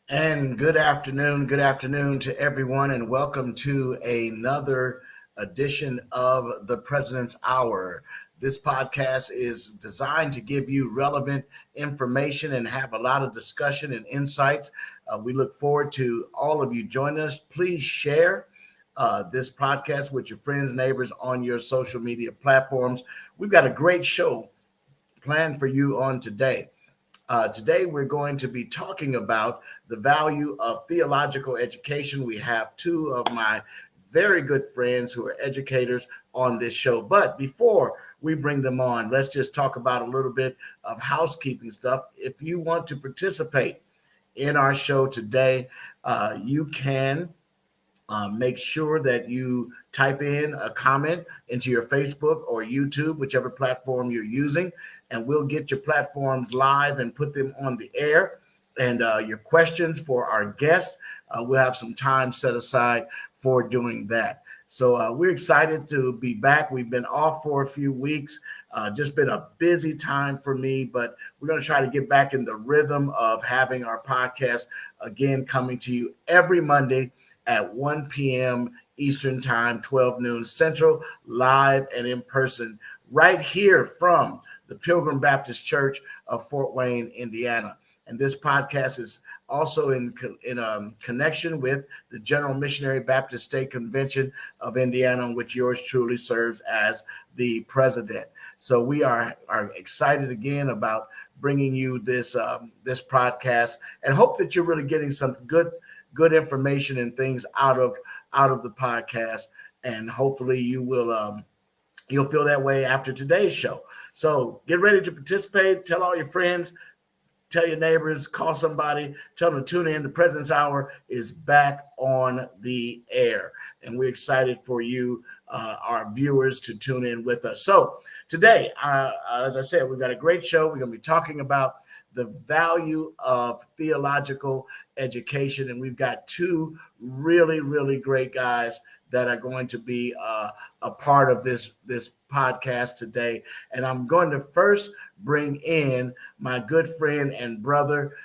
And good afternoon to everyone, and welcome to another edition of the President's Hour. This podcast is designed to give you relevant information and have a lot of discussion and insights. We look forward to all of you joining us. Please share this podcast with your friends, neighbors on your social media platforms. We've got a great show planned for you on today. Today, we're going to be talking about the value of theological education. We have two of my very good friends who are educators on this show. But before we bring them on, let's just talk about a little bit of housekeeping stuff. If you want to participate in our show today, you can make sure that you type in a comment into your Facebook or YouTube, whichever platform you're using, and we'll get your platforms live and put them on the air. And your questions for our guests, we'll have some time set aside for doing that. So we're excited to be back. We've been off for a few weeks. Just been a busy time for me, but we're going to try to get back in the rhythm of having our podcast again, coming to you every Monday at 1 p.m. Eastern Time, 12 noon Central, live and in person, right here from the Pilgrim Baptist Church of Fort Wayne, Indiana. And this podcast is also in connection with the General Missionary Baptist State Convention of Indiana, in which yours truly serves as the president. So we are excited again about bringing you this podcast, and hope that you're really getting some good information and things out of the podcast, and hopefully you'll feel that way after today's show. So get ready to participate. Tell all your friends, tell your neighbors, call somebody, tell them to tune in. The President's Hour is back on the air, and we're excited for you, our viewers, to tune in with us. So today, as I said, we've got a great show. We're going to be talking about the value of theological education, and we've got two really, really great guys that are going to be a part of this podcast today. And I'm going to first bring in my good friend and brother.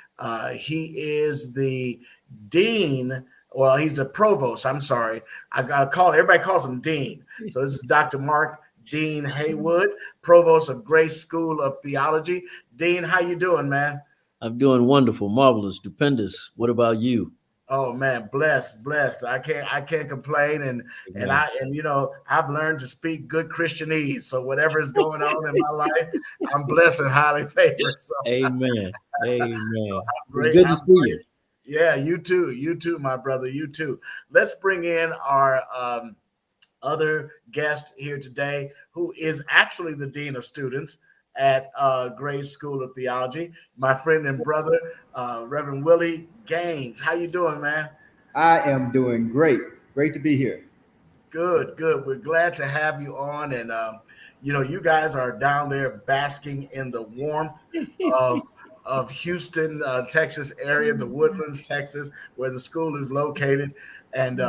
He is the dean. Well, he's a provost. I'm sorry. Everybody calls him Dean. So this is Dr. Mark Dean Haywood, provost of Grace School of Theology. Dean, how you doing, man? I'm doing wonderful, marvelous, stupendous. What about you? Oh man, blessed. I can't complain, and I've learned to speak good Christianese. So whatever is going on in my life, I'm blessed and highly favored. So Amen. Amen. so It's good to see you. Yeah, you too, my brother, you too. Let's bring in our other guest here today, who is actually the dean of students at Grace School of Theology, my friend and brother, Reverend Willie Gaines. How you doing, man? I am doing great. Great to be here. Good. We're glad to have you on, and you guys are down there basking in the warmth of Houston, Texas area, the Woodlands, Texas, where the school is located, and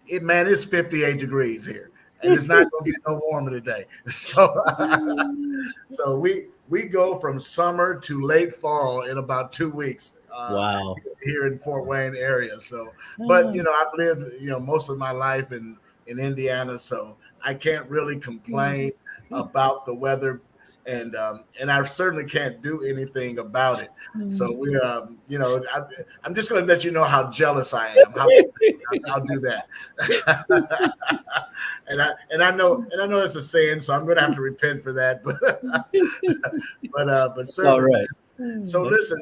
it's 58 degrees here. And it's not going to get no warmer today. So we go from summer to late fall in about 2 weeks. Wow. Here in Fort Wayne area. So, but I've lived most of my life in Indiana, so I can't really complain about the weather, and I certainly can't do anything about it. So we I'm just going to let you know how jealous I am. I'll do that. and I know it's a sin, so I'm going to have to repent for that. But certainly. All right. So listen,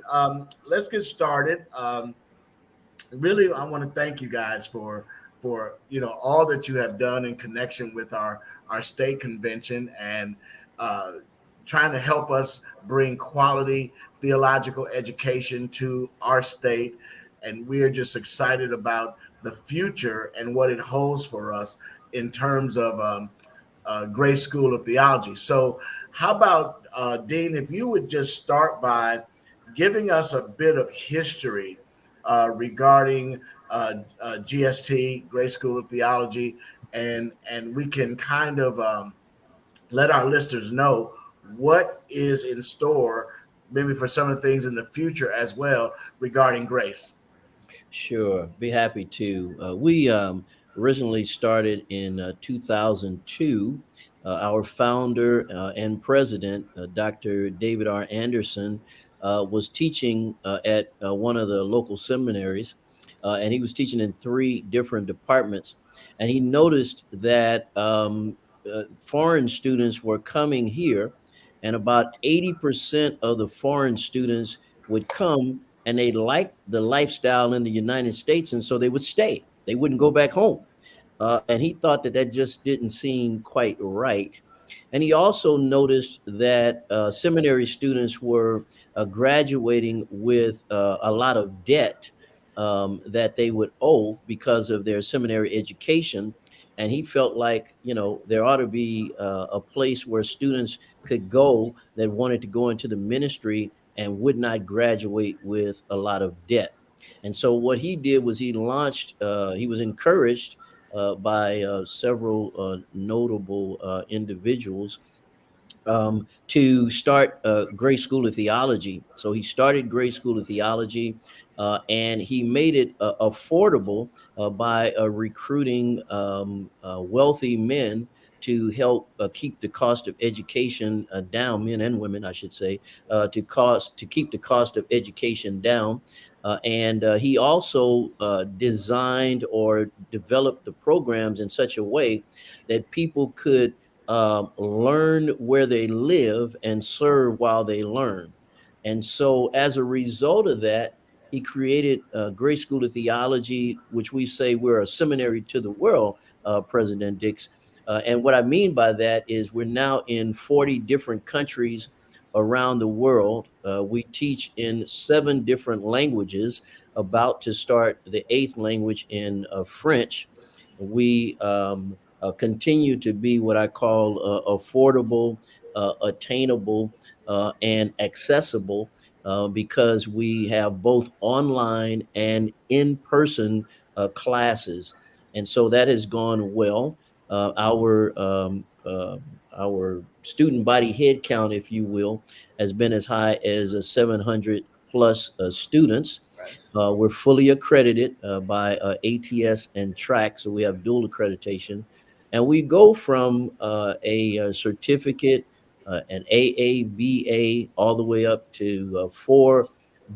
let's get started. Really, I want to thank you guys for all that you have done in connection with our state convention, and trying to help us bring quality theological education to our state. And we are just excited about the future and what it holds for us in terms of Grace School of Theology. So how about, Dean, if you would just start by giving us a bit of history regarding GST, Grace School of Theology, and we can kind of let our listeners know what is in store, maybe for some of the things in the future as well regarding grace. Sure, be happy to. We originally started in 2002. Our founder and president, Dr. David R. Anderson, was teaching at one of the local seminaries, and he was teaching in three different departments. And he noticed that foreign students were coming here, and about 80% of the foreign students would come and they liked the lifestyle in the United States, and so they would stay. They wouldn't go back home. And he thought that that just didn't seem quite right. And he also noticed that seminary students were graduating with a lot of debt that they would owe because of their seminary education. And he felt like, there ought to be a place where students could go that wanted to go into the ministry and would not graduate with a lot of debt. And so what he did was he was encouraged by several notable individuals to start Grace School of Theology. So he started Grace School of Theology, and he made it affordable by recruiting wealthy men to help keep the cost of education down, men and women, I should say, to keep the cost of education down. And he also designed or developed the programs in such a way that people could learn where they live and serve while they learn. And so, as a result of that, he created Grace School of Theology, which we say we're a seminary to the world, President Dix. And what I mean by that is we're now in 40 different countries around the world. We teach in 7 different languages, about to start the 8th language in French. We continue to be what I call affordable, attainable, and accessible because we have both online and in-person classes. And so that has gone well. Our student body head count, if you will, has been as high as 700 plus students. Right. We're fully accredited by ATS and TRAC, so we have dual accreditation. And we go from a certificate, an AABA, all the way up to 4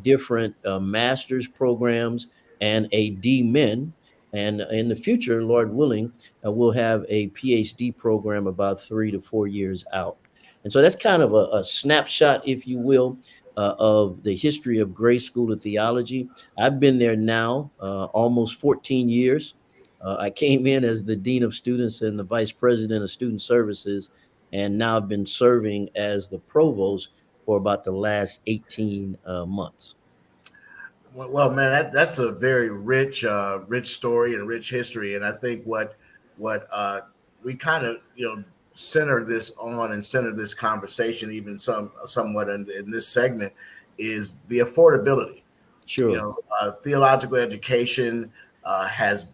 different master's programs and a DMin. And in the future, Lord willing, we'll have a PhD program about 3 to 4 years out. And so that's kind of a snapshot, if you will, of the history of Grace School of Theology. I've been there now almost 14 years. I came in as the Dean of Students and the Vice President of Student Services, and now I've been serving as the Provost for about the last 18 months. Well, man, that's a very rich story and rich history, and I think what we kind of center this on and center this conversation even somewhat in this segment is the affordability. Sure. Theological education has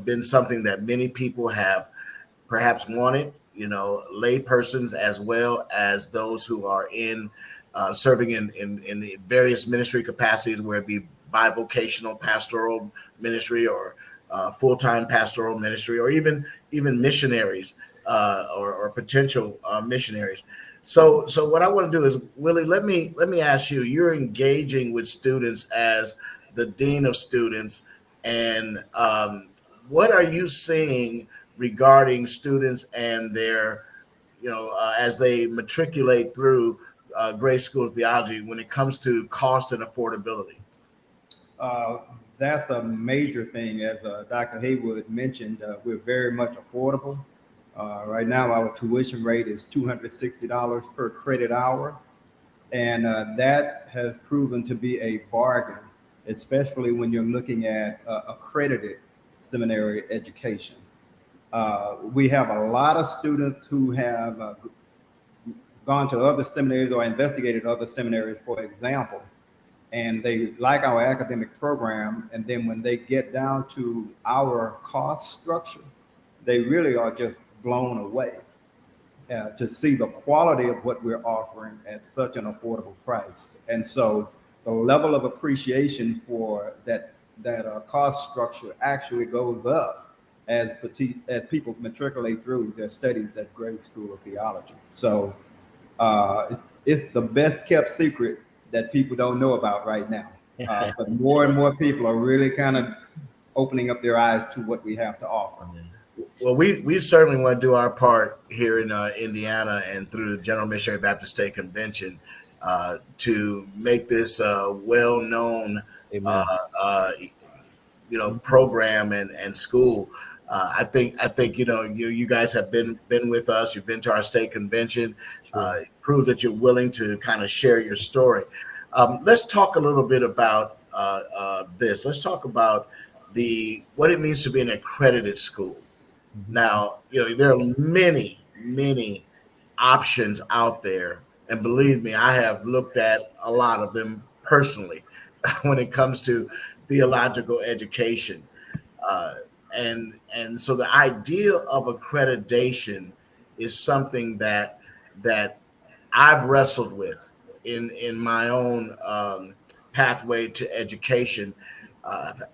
been something that many people have perhaps wanted, lay persons as well as those who are in serving in the various ministry capacities, where it be bivocational pastoral ministry or full-time pastoral ministry, or even missionaries or potential missionaries. So what I want to do is, Willie, let me ask you. You're engaging with students as the dean of students, and what are you seeing regarding students and their, as they matriculate through Grace School of Theology when it comes to cost and affordability? That's a major thing. As Dr. Haywood mentioned, we're very much affordable. Right now, our tuition rate is $260 per credit hour. And that has proven to be a bargain, especially when you're looking at accredited seminary education. We have a lot of students who have gone to other seminaries or investigated other seminaries, for example, and they like our academic program. And then when they get down to our cost structure, they really are just blown away to see the quality of what we're offering at such an affordable price. And so the level of appreciation for that that cost structure actually goes up as people matriculate through their studies at Grace School of Theology. So it's the best kept secret that people don't know about right now. But more and more people are really kind of opening up their eyes to what we have to offer. Well, we certainly want to do our part here in Indiana and through the General Missionary Baptist State Convention to make this well-known, program and school. I think you guys have been with us. You've been to our state convention. Sure. It proves that you're willing to kind of share your story. Let's talk a little bit about this. Let's talk about what it means to be an accredited school. Mm-hmm. Now, there are many options out there, and believe me, I have looked at a lot of them personally when it comes to theological education. Uh, and so the idea of accreditation is something that I've wrestled with in my own pathway to education.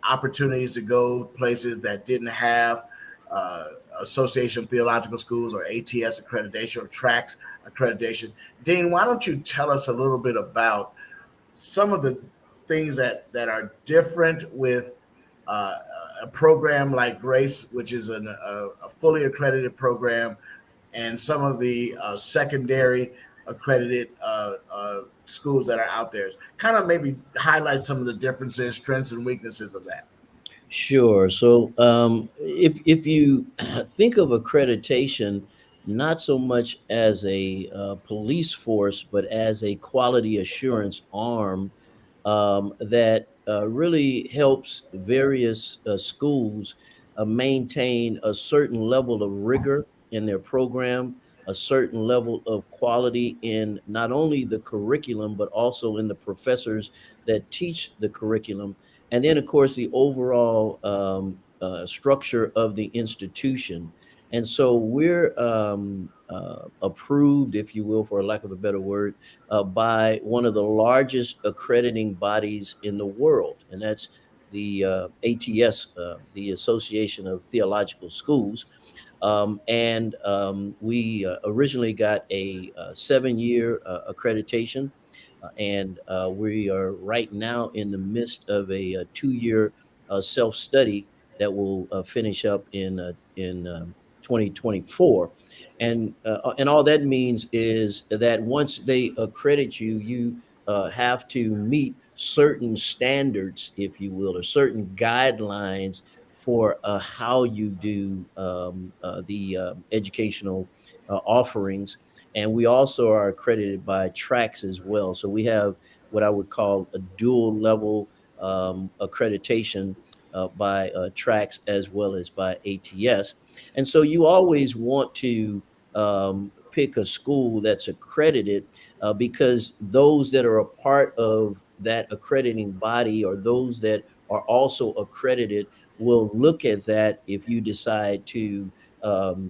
Opportunities to go places that didn't have uh, Association of Theological Schools or ATS accreditation or TRACS accreditation. Dean, why don't you tell us a little bit about some of the things that are different with a program like Grace, which is a fully accredited program, and some of the secondary accredited schools that are out there. Kind of maybe highlight some of the differences, strengths, and weaknesses of that. Sure. So if you think of accreditation not so much as a police force, but as a quality assurance arm that really helps various schools maintain a certain level of rigor in their program, a certain level of quality in not only the curriculum, but also in the professors that teach the curriculum. And then, of course, the overall structure of the institution. And so we're approved, if you will, for lack of a better word, by one of the largest accrediting bodies in the world, and that's the ATS, the Association of Theological Schools. And we originally got a 7-year accreditation, and we are right now in the midst of a 2-year self-study that will finish up in 2024. And all that means is that once they accredit you, you have to meet certain standards, if you will, or certain guidelines for how you do the educational offerings. And we also are accredited by TRACS as well. So we have what I would call a dual level accreditation by TRACS as well as by ATS. And so you always want to pick a school that's accredited because those that are a part of that accrediting body or those that are also accredited will look at that if you decide to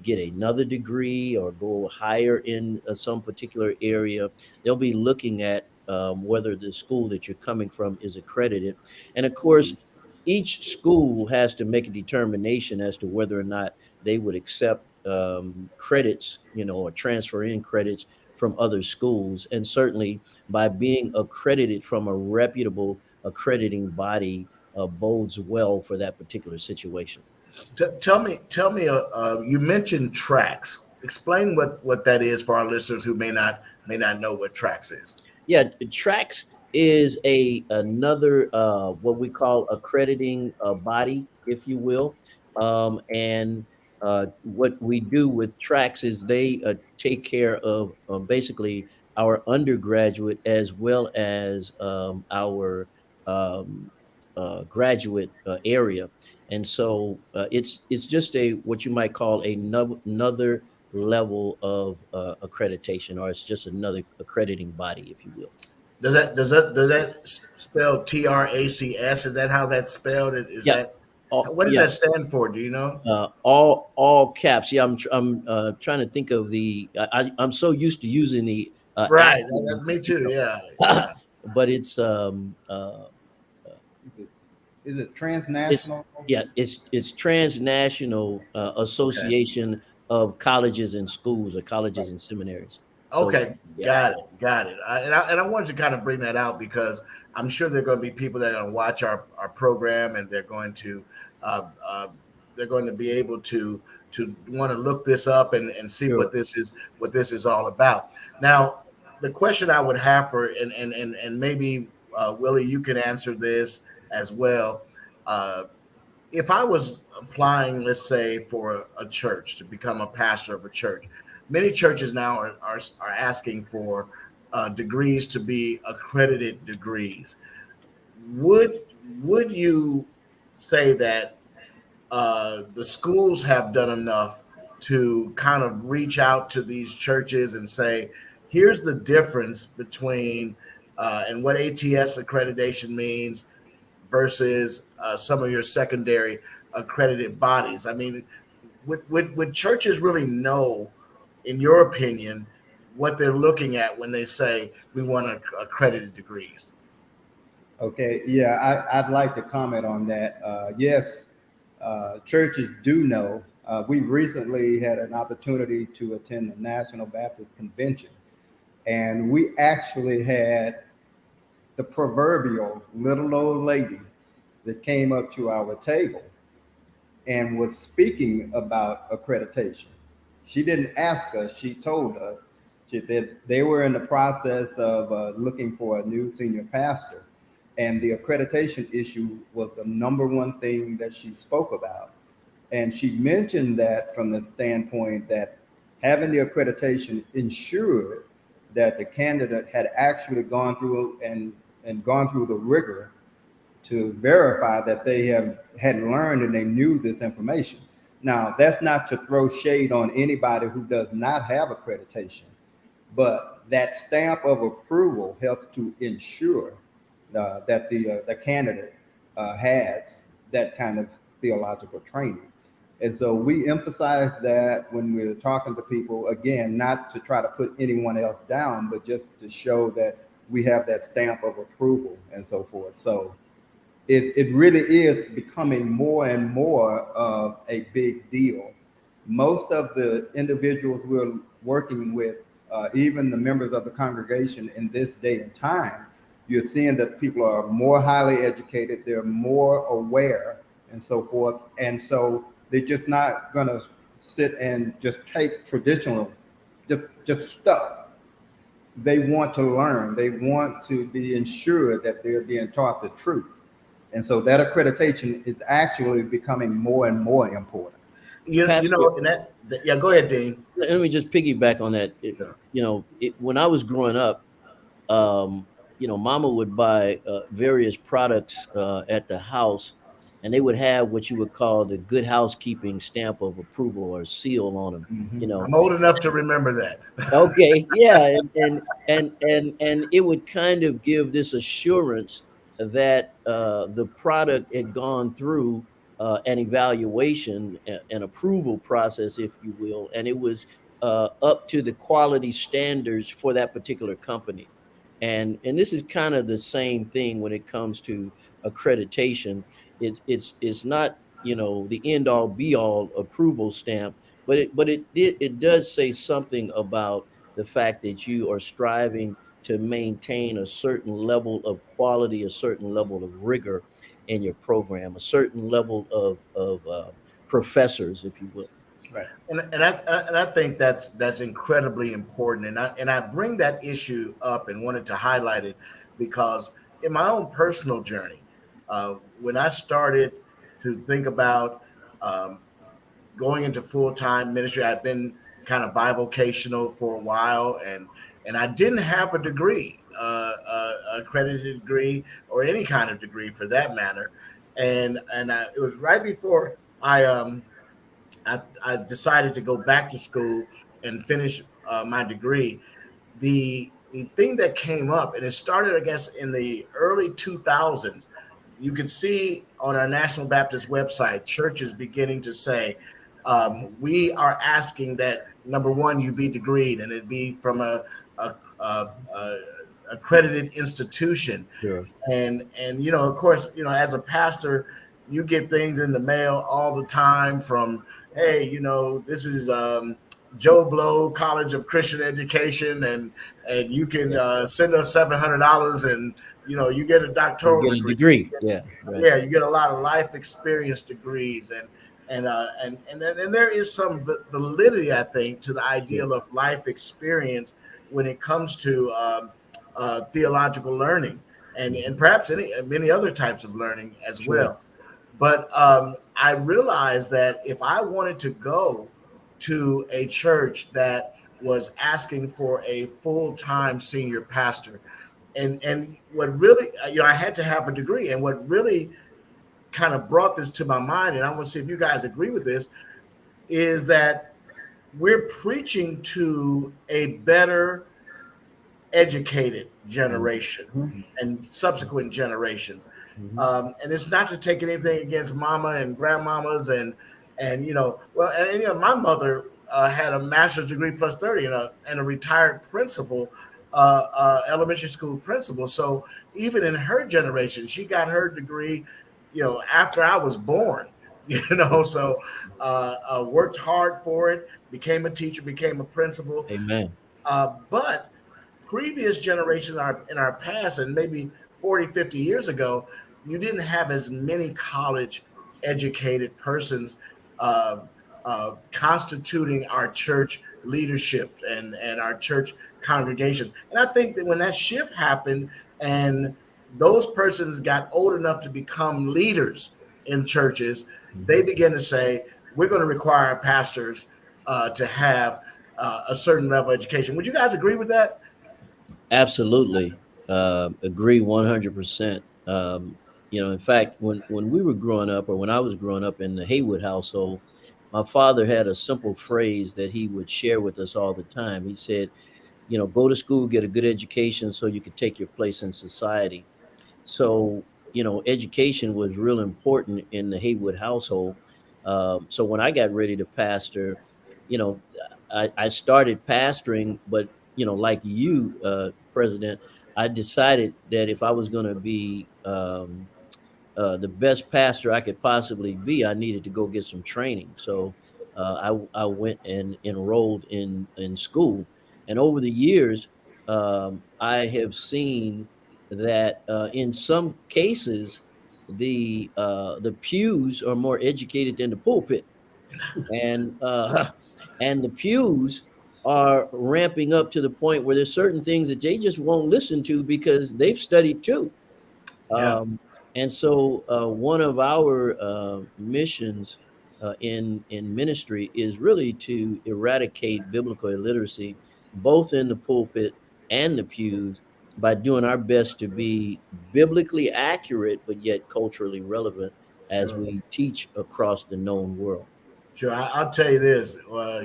get another degree or go higher in some particular area. They'll be looking at whether the school that you're coming from is accredited. And of course, each school has to make a determination as to whether or not they would accept credits, or transfer in credits from other schools. And certainly by being accredited from a reputable accrediting body bodes well for that particular situation. Tell me. You mentioned TRACS. Explain what that is for our listeners who may not know what TRACS is. Yeah, TRACS is another what we call accrediting body, if you will. And what we do with TRACS is they take care of basically our undergraduate as well as our um, graduate area. And so it's just what you might call another level of accreditation, or it's just another accrediting body, if you will. Does that spell TRACS? Is that how that's spelled? Is Yeah. that what does Yeah. that stand for? Do you know? All caps. Yeah, I'm trying to think of I'm so used to using the Right. acronym, Me too. Yeah. but it's Is it is it transnational? It's Transnational Okay. Association of Colleges and Schools, or colleges and seminaries. So Okay, yeah. got it. And I wanted to kind of bring that out because I'm sure there are going to be people that are going to watch our program, and uh, uh, they're going to be able to want to look this up and see Sure. what this is all about. Now, the question I would have for and maybe Willie, you can answer this as well. Uh, if I was applying, let's say, for a church to become a pastor of a church, many churches now are asking for degrees to be accredited degrees. Would would you say that the schools have done enough to kind of reach out to these churches and say, here's the difference between and what ATS accreditation means versus some of your secondary accredited bodies? I mean, would churches really know, in your opinion, what they're looking at when they say we want accredited degrees? Okay, yeah, I'd like to comment on that. Yes, churches do know. We recently had an opportunity to attend the National Baptist Convention, and we actually had the proverbial little old lady that came up to our table and was speaking about accreditation. She didn't ask us, she told us that they were in the process of looking for a new senior pastor. And the accreditation issue was the number one thing that she spoke about. And she mentioned that from the standpoint that having the accreditation ensured that the candidate had actually gone through and gone through the rigor to verify that they had learned and they knew this information. Now, that's not to throw shade on anybody who does not have accreditation, but that stamp of approval helps to ensure that the candidate has that kind of theological training. And so we emphasize that when we're talking to people, again, not to try to put anyone else down, but just to show that we have that stamp of approval and so forth. So it really is becoming more and more of a big deal. Most of the individuals we're working with, even the members of the congregation in this day and time, you're seeing that people are more highly educated, they're more aware and so forth. And so they're just not going to sit and just take traditional, just stuff. They want to learn. They want to be ensured that they're being taught the truth. And so that accreditation is actually becoming more and more important. You know, and yeah, go ahead, Dean. Let me just piggyback on that. Sure. When I was growing up, Mama would buy various products at the house, and they would have what you would call the good housekeeping stamp of approval or seal on them. Mm-hmm. I'm old enough to remember that. Okay, yeah, and it would kind of give this assurance that the product had gone through an evaluation, an approval process, if you will, and it was up to the quality standards for that particular company. And this is kind of the same thing when it comes to accreditation. It's not the end all be all approval stamp, but it does say something about the fact that you are striving to maintain a certain level of quality, a certain level of rigor in your program, a certain level of professors, if you will. Right. And I think that's incredibly important. And I bring that issue up and wanted to highlight it because in my own personal journey, when I started to think about going into full-time ministry, I've been kind of bivocational for a while, and I didn't have a degree, accredited degree, or any kind of degree for that matter. It was right before I decided to go back to school and finish my degree. The thing that came up, and it started, I guess, in the early 2000s. You can see on our National Baptist website, churches beginning to say, we are asking that, number one, you be degreed, and it be from a accredited institution. Sure. And of course, as a pastor, you get things in the mail all the time from, hey, this is Joe Blow College of Christian Education, and you can send us $700, and you get a doctoral You get a degree. Yeah, right. Yeah, you get a lot of life experience degrees, and there is some validity, I think, to the ideal of life experience when it comes to theological learning, and perhaps many other types of learning as well. But I realized that if I wanted to go to a church that was asking for a full-time senior pastor, and what really, I had to have a degree. And what really kind of brought this to my mind, and I want to see if you guys agree with this, is that we're preaching to a better educated generation and subsequent generations. And it's not to take anything against mama and grandmamas and my mother had a master's degree plus 30 and a retired principal, elementary school principal. So even in her generation, she got her degree, after I was born, so worked hard for it, became a teacher, became a principal. Amen. But previous generations in our past, and maybe 40, 50 years ago, you didn't have as many college educated persons constituting our church leadership and our church congregation. And I think that when that shift happened and those persons got old enough to become leaders in churches, they began to say, we're going to require pastors to have a certain level of education. Would you guys agree with that? Absolutely. Agree 100%. In fact, when we were growing up, or when I was growing up in the Haywood household, my father had a simple phrase that he would share with us all the time. He said, go to school, get a good education so you could take your place in society. So, education was real important in the Haywood household. So when I got ready to pastor, I started pastoring, but, like you, President, I decided that if I was going to be the best pastor I could possibly be, I needed to go get some training. So I went and enrolled in school. And over the years, I have seen that in some cases, the pews are more educated than the pulpit, and and the pews are ramping up to the point where there's certain things that they just won't listen to because they've studied too. Yeah. And so one of our missions in ministry is really to eradicate biblical illiteracy, both in the pulpit and the pews, by doing our best to be biblically accurate, but yet culturally relevant as we teach across the known world. Sure. I'll tell you this.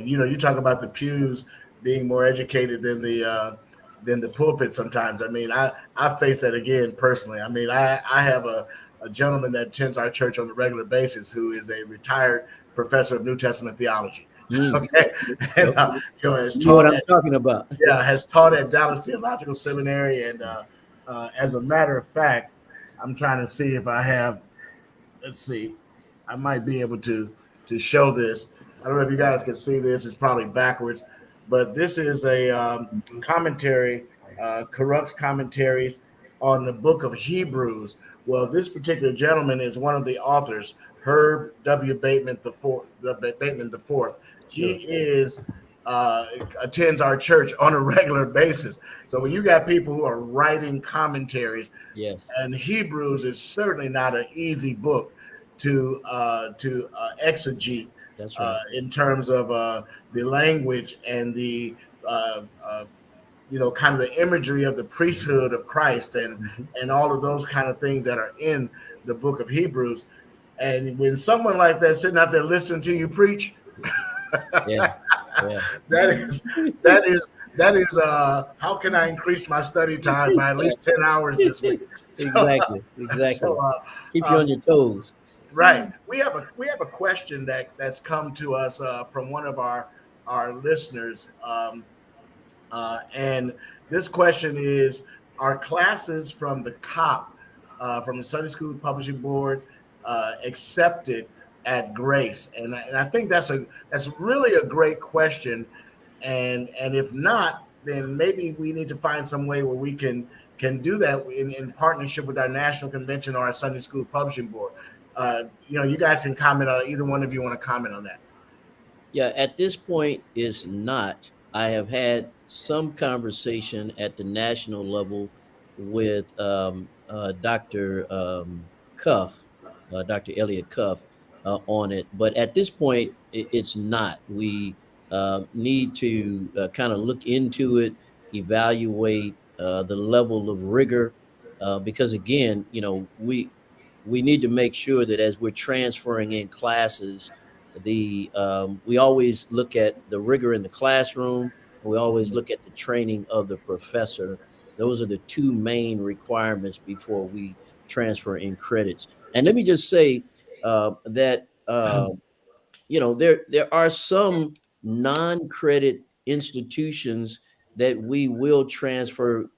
You talk about the pews being more educated than the pulpit sometimes. I mean, I face that again personally. I mean, I have a gentleman that attends our church on a regular basis who is a retired professor of New Testament theology. Okay. And, has You know what I'm talking about. Yeah, has taught at Dallas Theological Seminary. And as a matter of fact, I'm trying to see if I have, let's see, I might be able to show this. I don't know if you guys can see this. It's probably backwards, but this is a commentary, Corrupt's commentaries on the book of Hebrews. Well, this particular gentleman is one of the authors, Herb W. Bateman the fourth. He attends our church on a regular basis. So when you got people who are writing commentaries, yes, and Hebrews is certainly not an easy book to exegete. That's right. In terms of the language and the kind of the imagery of the priesthood of Christ and all of those kind of things that are in the book of Hebrews. And when someone like that sitting out there listening to you preach, that is how can I increase my study time by at least 10 hours this week? Exactly. So, keep you on your toes. Right. We have a question that's come to us from one of our listeners, and this question is, are classes from the COP, from the Sunday School Publishing Board, accepted at Grace? And I think that's really a great question. And if not, then maybe we need to find some way where we can do that in partnership with our national convention or our Sunday School Publishing Board. You guys can comment on it. Either one of you want to comment on that? Yeah, at this point, is not. I have had some conversation at the national level with Dr. Cuff, Dr. Elliot Cuff, on it. But at this point, it's not. We need to kind of look into it, evaluate the level of rigor, because again, we need to make sure that as we're transferring in classes, we always look at the rigor in the classroom, and we always look at the training of the professor. Those are the two main requirements before we transfer in credits. And let me just say that there are some non-credit institutions that we will transfer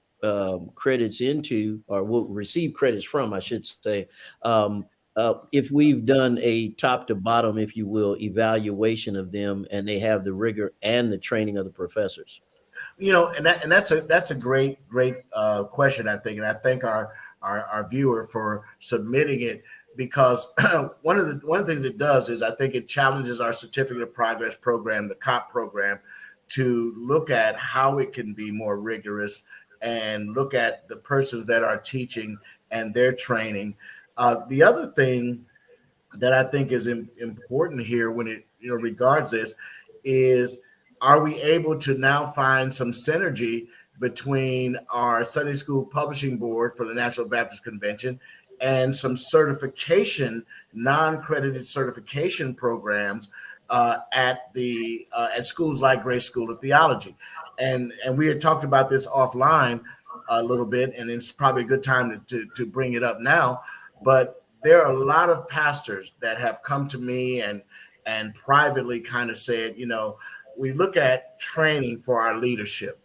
credits into, or will receive credits from, I should say, if we've done a top to bottom, if you will, evaluation of them, and they have the rigor and the training of the professors. And that's a great question, I think, and I thank our viewer for submitting it, because one of the things it does is, I think, it challenges our certificate of progress program, the COP program, to look at how it can be more rigorous and look at the persons that are teaching and their training. The other thing that I think is important here, when it regards this, is, are we able to now find some synergy between our Sunday School Publishing Board for the National Baptist Convention and some certification, non-credited certification programs at schools like Grace School of Theology? And we had talked about this offline a little bit, and it's probably a good time to bring it up now. But there are a lot of pastors that have come to me and privately kind of said, we look at training for our leadership,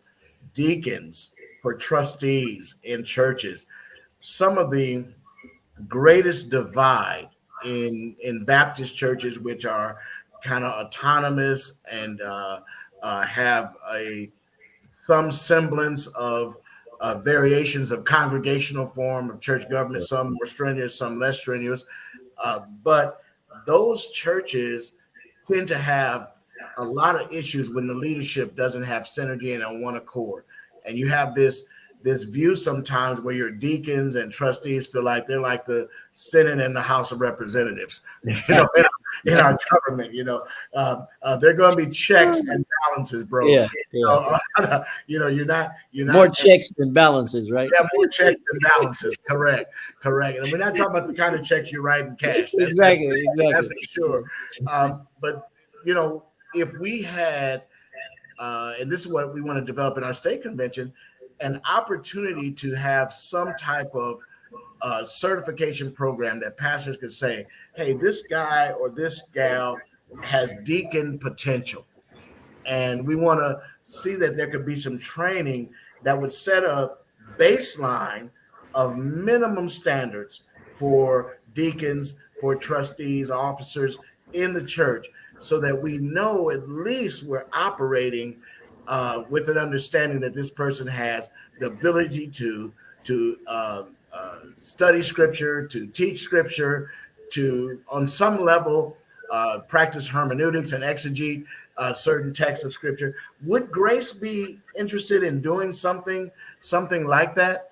deacons, for trustees in churches. Some of the greatest divide in Baptist churches, which are kind of autonomous and have a some semblance of variations of congregational form of church government, some more strenuous, some less strenuous. But those churches tend to have a lot of issues when the leadership doesn't have synergy and on one accord. And you have this view sometimes where your deacons and trustees feel like they're like the Senate and the House of Representatives, in our government. They're going to be checks and balances, bro. Yeah, yeah. You're not More checks than balances, right? Yeah, more checks and balances. Correct. And we're not talking about the kind of checks you write in cash. Exactly. That's for sure. But if we had, and this is what we want to develop in our state convention, an opportunity to have some type of certification program that pastors could say, hey, this guy or this gal has deacon potential. And we want to see that there could be some training that would set a baseline of minimum standards for deacons, for trustees, officers in the church, so that we know at least we're operating with an understanding that this person has the ability to study scripture, to teach scripture, to, on some level, practice hermeneutics and exegete certain texts of scripture. Would Grace be interested in doing something like that?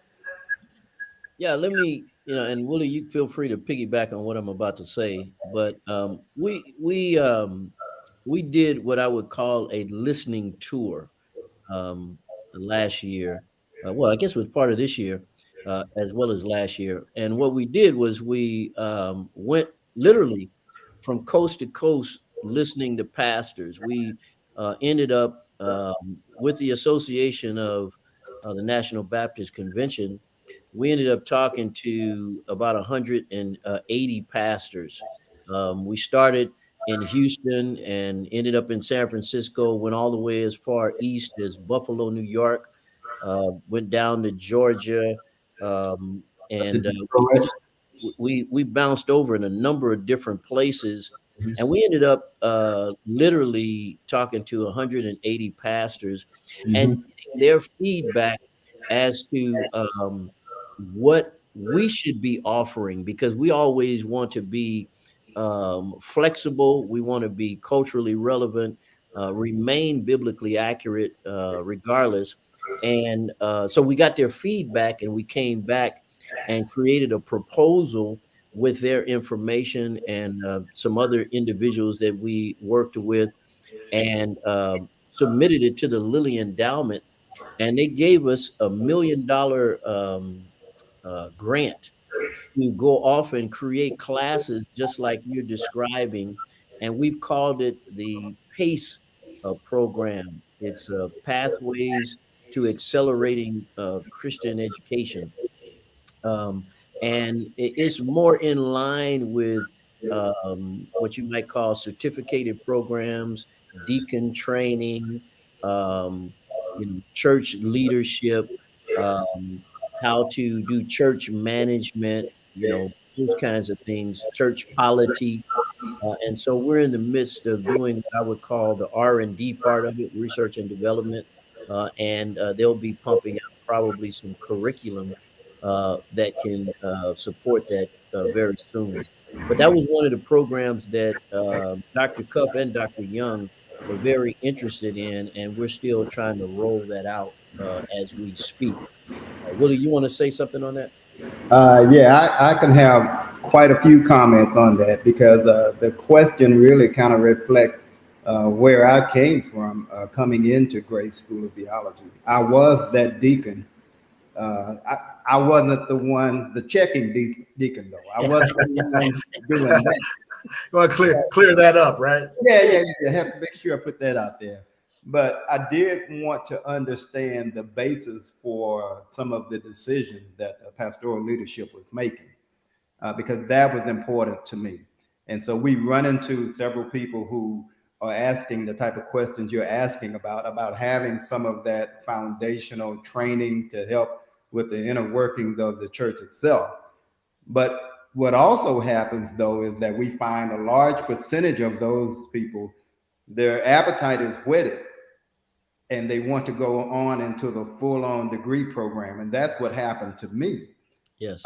Yeah, let me, and Willie, you feel free to piggyback on what I'm about to say. But we did what I would call a listening tour last year. Well, I guess it was part of this year, as well as last year. And what we did was we went literally from coast to coast listening to pastors. We ended up with the Association of the National Baptist Convention. We ended up talking to about 180 pastors. We started in Houston and ended up in San Francisco, went all the way as far east as Buffalo, New York. went down to Georgia, and we Correct. just we bounced over in a number of different places, and we ended up literally talking to 180 pastors and Mhm. getting their feedback as to what we should be offering, because we always want to be flexible. We want to be culturally relevant, remain biblically accurate, regardless. And so we got their feedback, and we came back and created a proposal with their information and some other individuals that we worked with, and submitted it to the Lilly Endowment, and they gave us $1 million grant to go off and create classes just like you're describing, and we've called it the PACE program. It's Pathways to Accelerating Christian Education, um, and it's more in line with what you might call certificated programs, deacon training, um, church leadership, um, how to do church management, those kinds of things, church polity. And so we're in the midst of doing what I would call the R&D part of it, research and development, and they'll be pumping out probably some curriculum that can support that very soon. But that was one of the programs that Dr. Cuff and Dr. Young were very interested in, and we're still trying to roll that out as we speak. Willie, you want to say something on that? Yeah, I can have quite a few comments on that because the question really kind of reflects where I came from coming into Grace School of Theology. I was that deacon. I wasn't the one, the checking deacon though. I wasn't the one doing that. You want to clear that up, right? Yeah. I have to make sure I put that out there. But I did want to understand the basis for some of the decisions that the pastoral leadership was making, because that was important to me. And so we run into several people who are asking the type of questions you're asking about having some of that foundational training to help with the inner workings of the church itself. But what also happens, though, is that we find a large percentage of those people, their appetite is whetted and they want to go on into the full-on degree program. And that's what happened to me. Yes.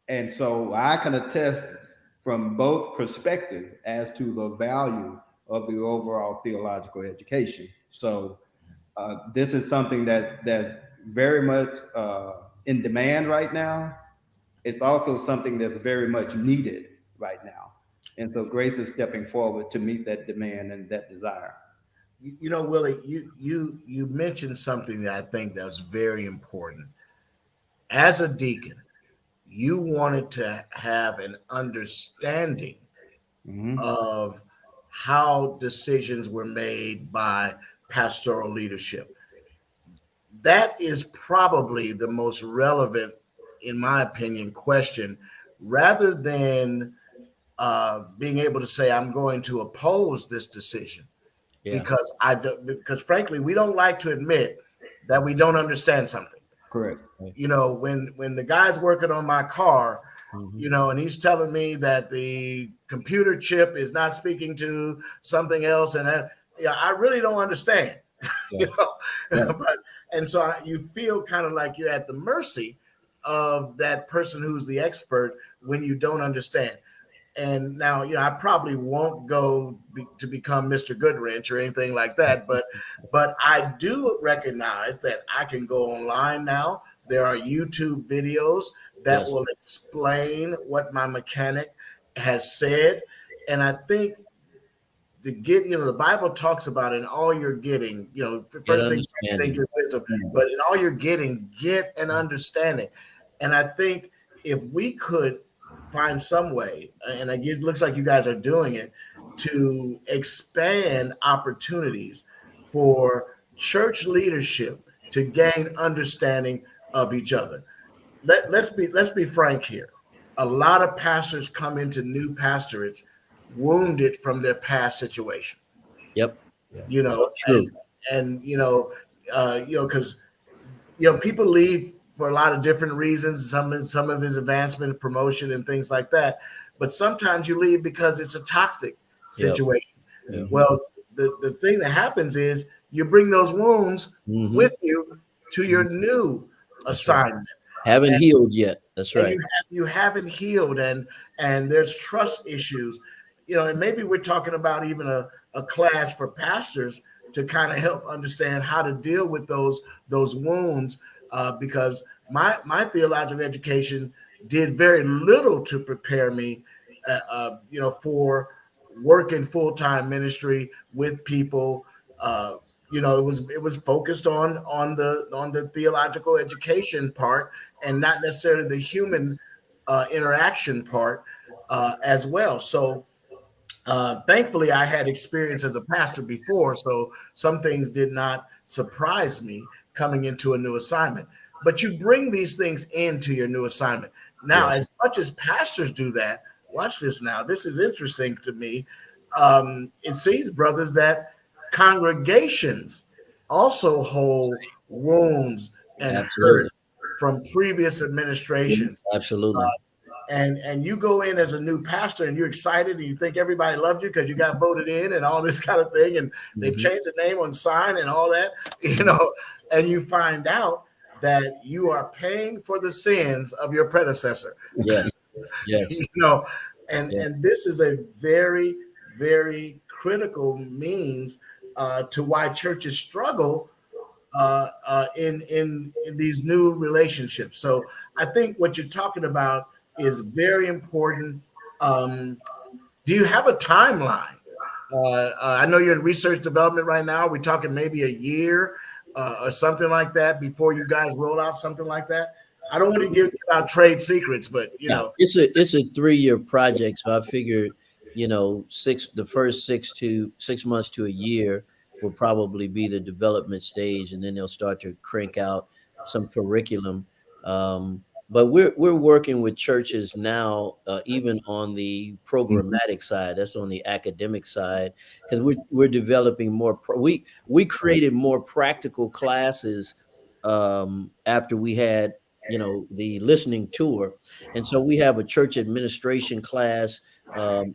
And so I can attest from both perspectives as to the value of the overall theological education. So this is something that's very much in demand right now. It's also something that's very much needed right now. And so Grace is stepping forward to meet that demand and that desire. Willie, you mentioned something that I think that's very important. As a deacon, you wanted to have an understanding Mhm. of how decisions were made by pastoral leadership. That is probably the most relevant, in my opinion, question, rather than being able to say, I'm going to oppose this decision. Yeah. Because frankly, we don't like to admit that we don't understand something. Correct. Right. When the guy's working on my car, Mhm. and he's telling me that the computer chip is not speaking to something else, and that, I really don't understand. Yeah. And so you feel kind of like you're at the mercy of that person who's the expert when you don't understand. And now, I probably won't go to become Mr. Goodwrench or anything like that, but I do recognize that I can go online now. There are YouTube videos that Yes. will explain what my mechanic has said, and I think the Bible talks about in all you're getting, Get first thing everything understanding. is wisdom, but in all you're getting, get an understanding. And I think if we could find some way, and it looks like you guys are doing it, to expand opportunities for church leadership to gain understanding of each other. Let's be frank here. A lot of pastors come into new pastorates wounded from their past situation, Yep. you So know, true. and because people leave for a lot of different reasons. Some of his advancement, promotion, and things like that. But sometimes you leave because it's a toxic Yep. situation. Yep. Well, the thing that happens is you bring those wounds with you to your new That's right. assignment. Haven't And, healed yet. That's and right. you haven't healed, and there's trust issues. And maybe we're talking about even a class for pastors to kind of help understand how to deal with those wounds, because my theological education did very little to prepare me, for work in full-time ministry with people. It was focused on the theological education part, and not necessarily the human interaction part as well. So thankfully, I had experience as a pastor before, so some things did not surprise me coming into a new assignment. But you bring these things into your new assignment. Now, Yeah. as much as pastors do that, watch this now. This is interesting to me. It seems, brothers, that congregations also hold wounds and hurt Absolutely. from previous administrations. Absolutely. And you go in as a new pastor and you're excited and you think everybody loved you because you got voted in and all this kind of thing, and they've changed the name on the sign and all that, and you find out that you are paying for the sins of your predecessor. Yes. Yes. And this is a very, very critical means to why churches struggle in these new relationships. So I think what you're talking about is very important. Do you have a timeline? I know you're in research development right now. We're talking maybe a year or something like that before you guys roll out something like that. I don't want to give out trade secrets, but It's a 3-year project. So I figured, the first 6 months to a year will probably be the development stage, and then they'll start to crank out some curriculum. But we're working with churches now, even on the programmatic side. That's on the academic side, because we're developing more. We created more practical classes after we had the listening tour, and so we have a church administration class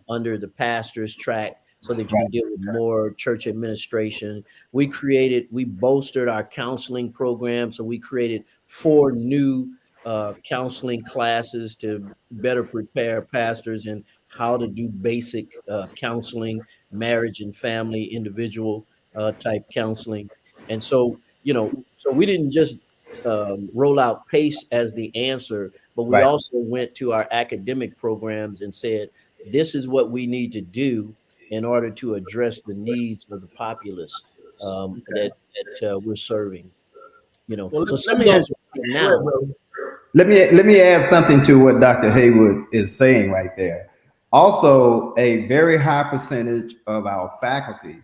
under the pastor's track, so that you can deal with more church administration. We bolstered our counseling program, so we created 4 new counseling classes to better prepare pastors in how to do basic counseling, marriage and family, individual type counseling. And so we didn't just roll out PACE as the answer, but we Right. also went to our academic programs and said, this is what we need to do in order to address the needs of the populace that we're serving. well, So let some of me ask. those are Go ahead, now. Will. Let me add something to what Dr. Haywood is saying right there. Also, a very high percentage of our faculty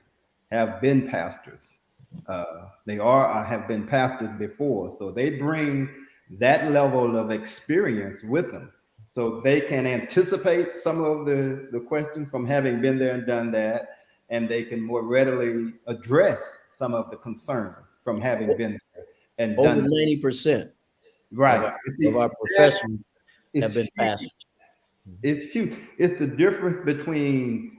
have been pastors. They are or have been pastors before, so they bring that level of experience with them, so they can anticipate some of the questions from having been there and done that, and they can more readily address some of the concern from having been there and Over done that. 90% of Right. our, You see, of our that professors is have been huge. pastors. It's huge. It's the difference between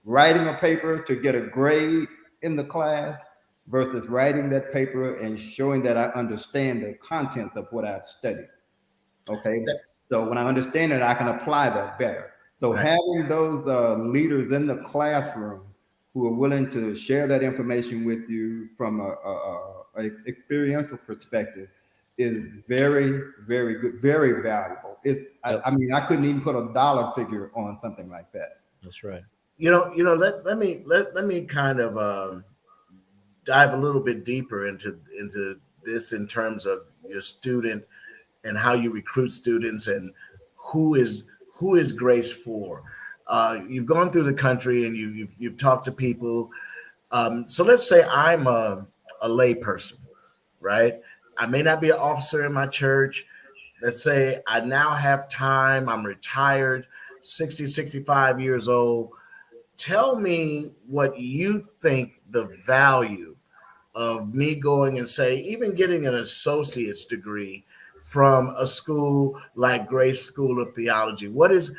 writing a paper to get a grade in the class versus writing that paper and showing that I understand the content of what I've studied. Okay. So when I understand it, I can apply that better. So Right. having those leaders in the classroom who are willing to share that information with you from a experiential perspective is very, very good, very valuable. I mean, I couldn't even put a dollar figure on something like that. That's right. Let me kind of dive a little bit deeper into this in terms of your student and how you recruit students, and who is Grace for. You've gone through the country and you've talked to people. So let's say I'm a lay person, right? I may not be an officer in my church. Let's say I now have time. I'm retired, 60, 65 years old. Tell me what you think the value of me going and say, even getting an associate's degree from a school like Grace School of Theology? What is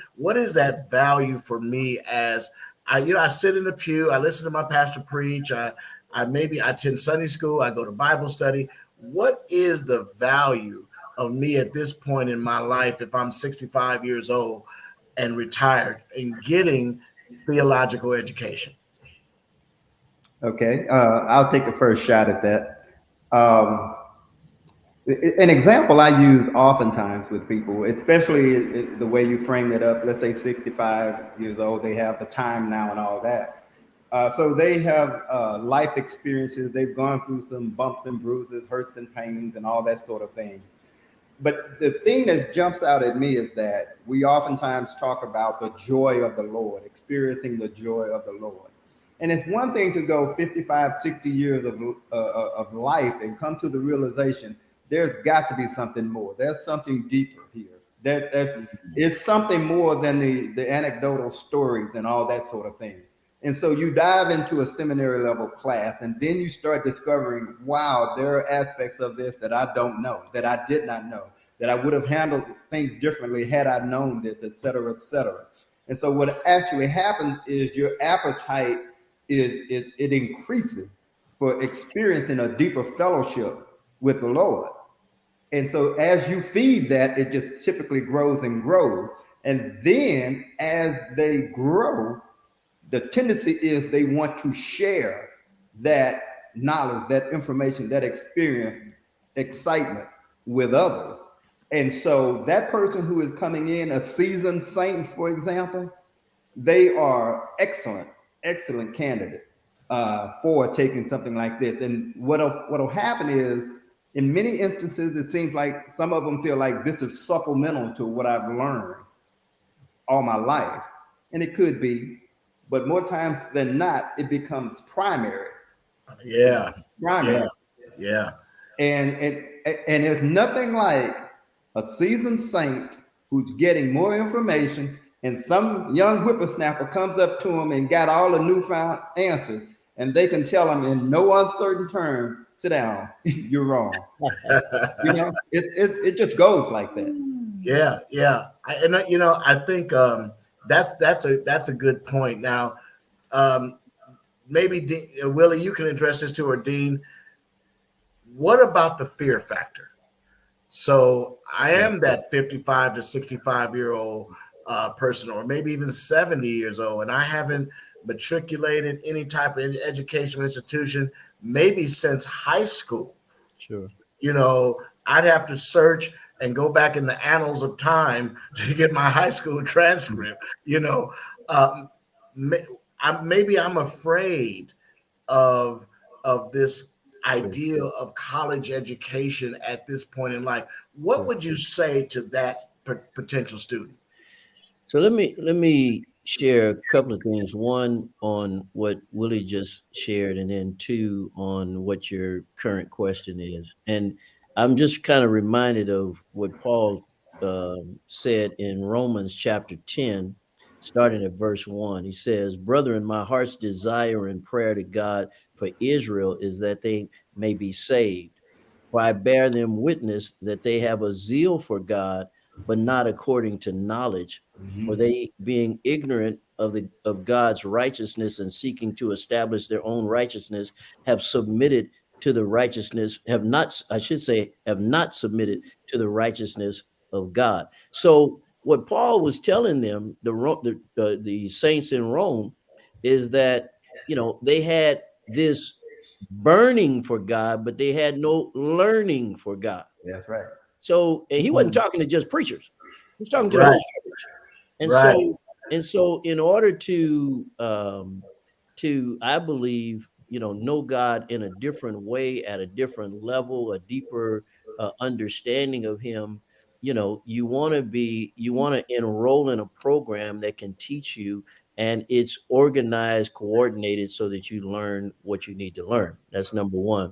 that value for me as I sit in the pew, I listen to my pastor preach, I attend Sunday school, I go to Bible study. What is the value of me at this point in my life if I'm 65 years old and retired and getting theological education? Okay, I'll take the first shot at that. Um, an example I use oftentimes with people, especially the way you frame it up, let's say 65 years old, they have the time now and all that. So they have life experiences. They've gone through some bumps and bruises, hurts and pains, and all that sort of thing. But the thing that jumps out at me is that we oftentimes talk about the joy of the Lord, experiencing the joy of the Lord. And it's one thing to go 55, 60 years of life and come to the realization there's got to be something more. There's something deeper here. That it's something more than the anecdotal stories and all that sort of thing. And so you dive into a seminary level class, and then you start discovering, wow, there are aspects of this that I don't know, that I did not know, that I would have handled things differently had I known this, et cetera, et cetera. And so what actually happens is your appetite it increases for experiencing a deeper fellowship with the Lord. And so as you feed that, it just typically grows and grows. And then as they grow, the tendency is they want to share that knowledge, that information, that experience, excitement with others. And so that person who is coming in, a seasoned saint, for example, they are excellent candidates for taking something like this. And what'll happen is, in many instances, it seems like some of them feel like this is supplemental to what I've learned all my life. And it could be, but more times than not, it becomes primary. Yeah. Primary. Yeah. And there's nothing like a seasoned saint who's getting more information, and some young whippersnapper comes up to him and got all the newfound answers, and they can tell him in no uncertain term, sit down, you're wrong. It just goes like that. Yeah. I think that's a good point. Now, maybe Willie, you can address this too, or Dean. What about the fear factor? So I am that 55 to 65-year-old person, or maybe even 70 years old, and I haven't matriculated any type of educational institution maybe since high school. Sure. I'd have to search and go back in the annals of time to get my high school transcript. Maybe I'm afraid of this idea of college education at this point in life. What would you say to that potential student? So let me share a couple of things. One on what Willie just shared, and then two on what your current question is. And I'm just kind of reminded of what Paul said in Romans chapter 10, starting at verse 1. He says, "Brethren, my heart's desire and prayer to God for Israel is that they may be saved. For I bear them witness that they have a zeal for God, but not according to knowledge. For they, being ignorant of God's righteousness and seeking to establish their own righteousness, have submitted to the righteousness, have not submitted to the righteousness of God." So what Paul was telling them, the saints in Rome, is that they had this burning for God, but they had no learning for God. That's right. So, and he wasn't talking to just preachers; he was talking to the Right. whole church. And Right. so, in order to I believe, know God in a different way, at a different level, a deeper understanding of Him, you want to enroll in a program that can teach you, and it's organized, coordinated, so that you learn what you need to learn. That's number one.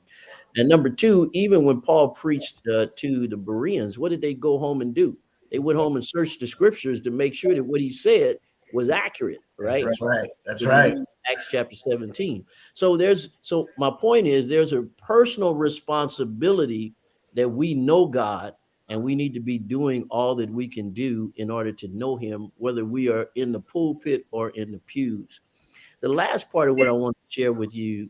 And number two, even when Paul preached to the Bereans, what did they go home and do? They went home and searched the scriptures to make sure that what he said was accurate, right? That's right. That's If you right. read Acts chapter 17. So my point is there's a personal responsibility that we know God, and we need to be doing all that we can do in order to know him, whether we are in the pulpit or in the pews. The last part of what I want to share with you,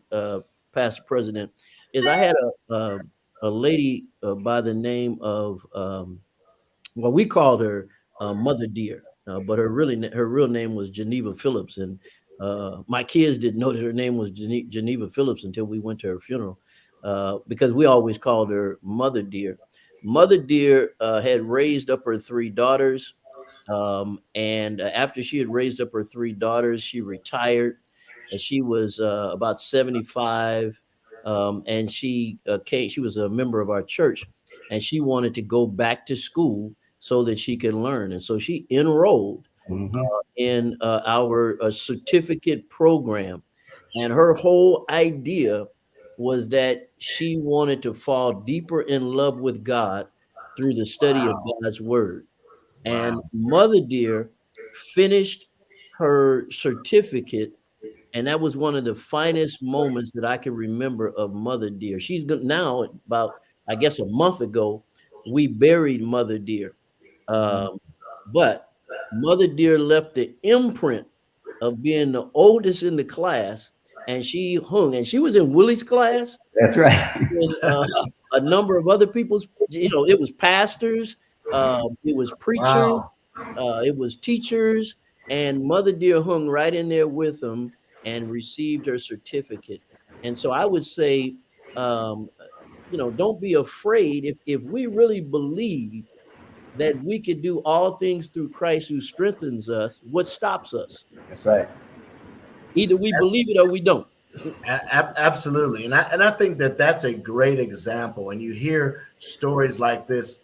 Pastor President, is I had a lady by the name of well, we called her Mother Dear, but her real name was Geneva Phillips, and my kids didn't know that her name was Geneva Phillips until we went to her funeral, because we always called her Mother Dear. Mother Dear had raised up her three daughters, and after she had raised up her three daughters, she retired, and she was about 75, and she came. She was a member of our church, and she wanted to go back to school so that she could learn. And so she enrolled in our certificate program. And her whole idea was that she wanted to fall deeper in love with God through the study of Wow. God's word. And Wow. Mother Dear finished her certificate, and that was one of the finest moments that I can remember of Mother Dear. Now about, I guess, a month ago, we buried Mother Dear. Um, but Mother Dear left the imprint of being the oldest in the class, and she hung, and she was in Willie's class. That's right. And, a number of other people's, it was pastors, it was preachers, Wow. it was teachers, and Mother Dear hung right in there with them and received her certificate. And so I would say, um, don't be afraid if we really believe that we could do all things through Christ who strengthens us. What stops us? That's right. Either we believe it or we don't. Absolutely, and I think that that's a great example. And you hear stories like this,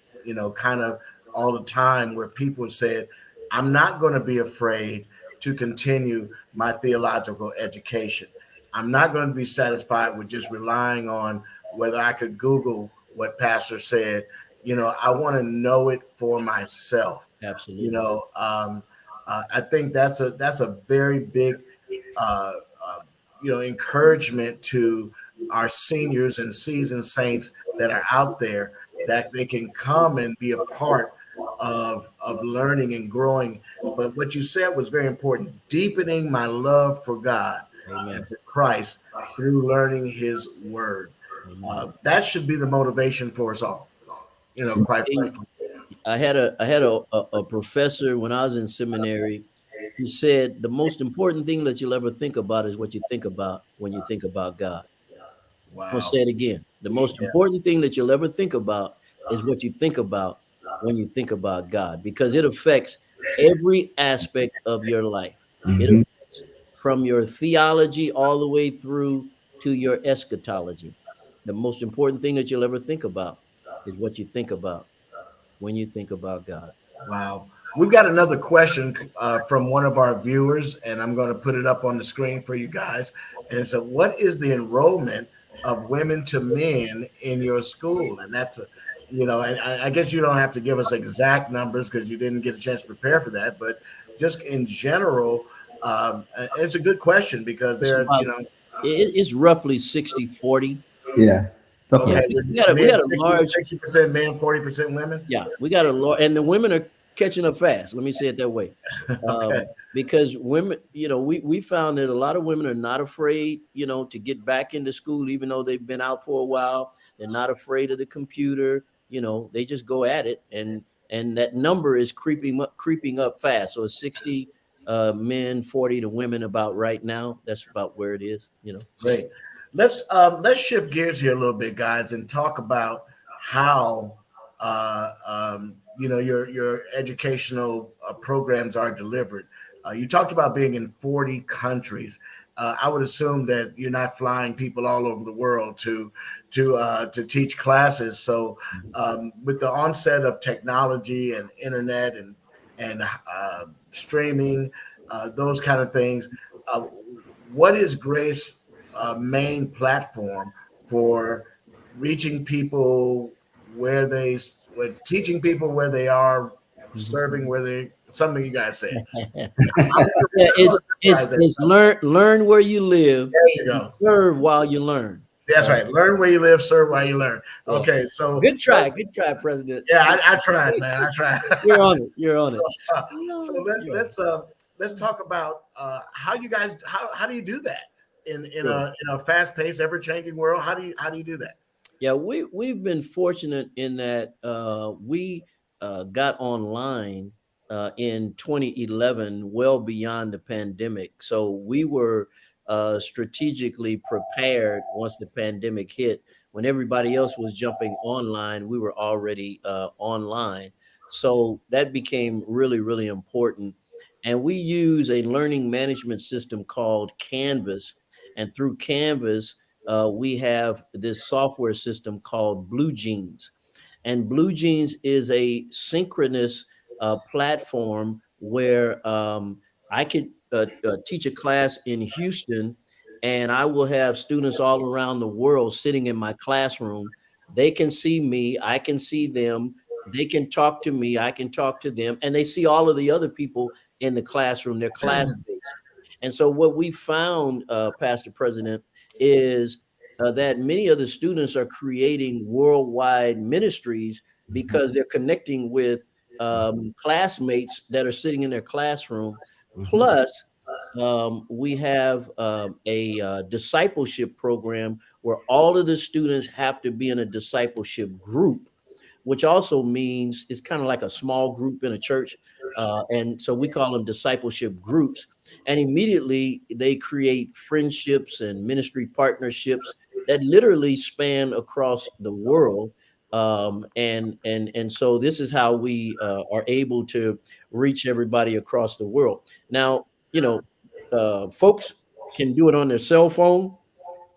kind of all the time, where people said, "I'm not going to be afraid to continue my theological education. I'm not going to be satisfied with just relying on whether I could Google what Pastor said. I want to know it for myself." Absolutely. I think that's a very big uh, uh, encouragement to our seniors and seasoned saints that are out there, that they can come and be a part of learning and growing. But what you said was very important: deepening my love for God Amen. and for Christ through learning His Word. That should be the motivation for us all. Quite frankly. I had a professor when I was in seminary. He said the most important thing that you'll ever think about is what you think about when you think about God. I'll Wow. say it again. The most Yeah. important thing that you'll ever think about is what you think about when you think about God, because it affects every aspect of your life. It Mhm. affects from your theology all the way through to your eschatology. The most important thing that you'll ever think about is what you think about when you think about God. Wow. We've got another question from one of our viewers, and I'm going to put it up on the screen for you guys. And so, what is the enrollment of women to men in your school? And that's and I guess you don't have to give us exact numbers because you didn't get a chance to prepare for that, but just in general, it's a good question because It's there, about it's roughly 60-40. Yeah. Something Yeah, okay, like with we men got a large 60% men, 40% women. Yeah, we got a lot, and the women are catching up fast. Let me say it that way, Okay. because women, we found that a lot of women are not afraid, to get back into school, even though they've been out for a while. They're not afraid of the computer. They just go at it, and that number is creeping up fast. So it's 60 men, 40 to women about right now. That's about where it is. Great. Let's shift gears here a little bit, guys, and talk about how your educational programs are delivered. You talked about being in 40 countries. I would assume that you're not flying people all over the world to teach classes. So, with the onset of technology and internet and streaming, those kind of things, what is Grace main platform for reaching people teaching people where they are serving where they something you guys said. Yeah, it's learn where you live, There you and go. serve while you learn. That's right. Learn where you live, serve while you learn. Yeah. Okay, so Good try, President. yeah, I tried, man. I tried. You're on it. You're on it. Let's talk about how you guys how do you do that in a fast paced, ever changing world? How do you do that? Yeah, we've been fortunate in that we got online in 2011, well beyond the pandemic. So we were strategically prepared once the pandemic hit. When everybody else was jumping online, we were already online. So that became really, really important. And we use a learning management system called Canvas. And through Canvas, we have this software system called Blue Jeans. And Blue Jeans is a synchronous platform where I could teach a class in Houston, and I will have students all around the world sitting in my classroom. They can see me, I can see them, they can talk to me, I can talk to them, and they see all of the other people in the classroom, their classmates. And so what we found, Pastor President, is that many of the students are creating worldwide ministries because they're connecting with classmates that are sitting in their classroom. Plus, we have a discipleship program where all of the students have to be in a discipleship group, which also means it's kind of like a small group in a church. And so we call them discipleship groups. And immediately they create friendships and ministry partnerships that literally span across the world. And so this is how we are able to reach everybody across the world. Now, folks can do it on their cell phone.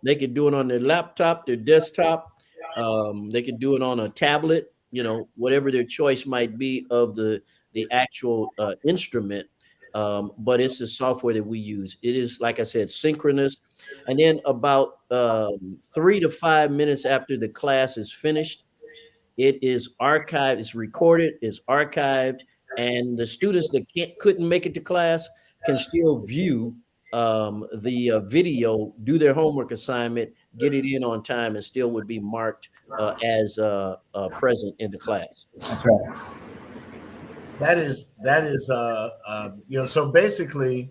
They could do it on their laptop, their desktop. They could do it on a tablet, whatever their choice might be of the actual instrument. But it's the software that we use. It is, like I said, synchronous. And then about 3 to 5 minutes after the class is finished, it is archived, it's recorded, it's archived, and the students that couldn't make it to class can still view the video, do their homework assignment, get it in on time, and still would be marked as present in the class. That's right. That is so basically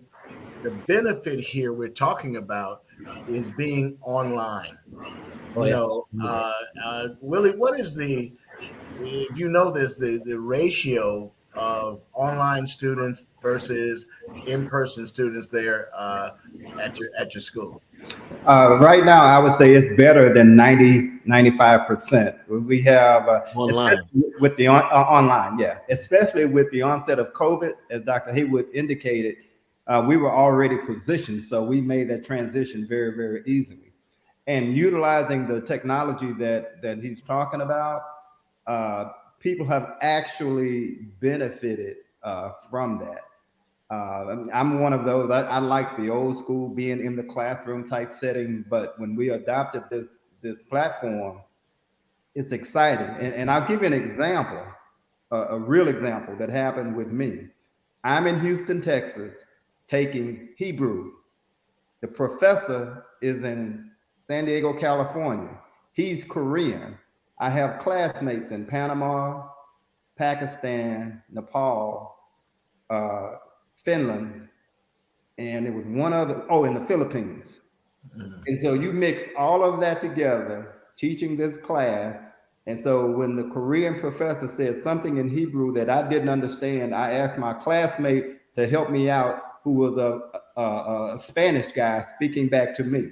the benefit here we're talking about is being online. Willie, what is if you know this, the ratio of online students versus in-person students there at your school? Right now, I would say it's better than 95%. We have Online. with the online, yeah, especially with the onset of COVID, as Dr. Haywood indicated, we were already positioned, so we made that transition very, very easily. And utilizing the technology that he's talking about, people have actually benefited from that. I'm one of those. I like the old school, being in the classroom type setting, but when we adopted this platform, it's exciting. And I'll give you an example, a real example that happened with me. I'm in Houston, Texas, taking Hebrew. The professor is in San Diego, California. He's Korean. I have classmates in Panama, Pakistan, Nepal, Finland, and it was one other, in the Philippines. And so you mix all of that together, teaching this class. And so when the Korean professor said something in Hebrew that I didn't understand, I asked my classmate to help me out, who was a Spanish guy speaking back to me.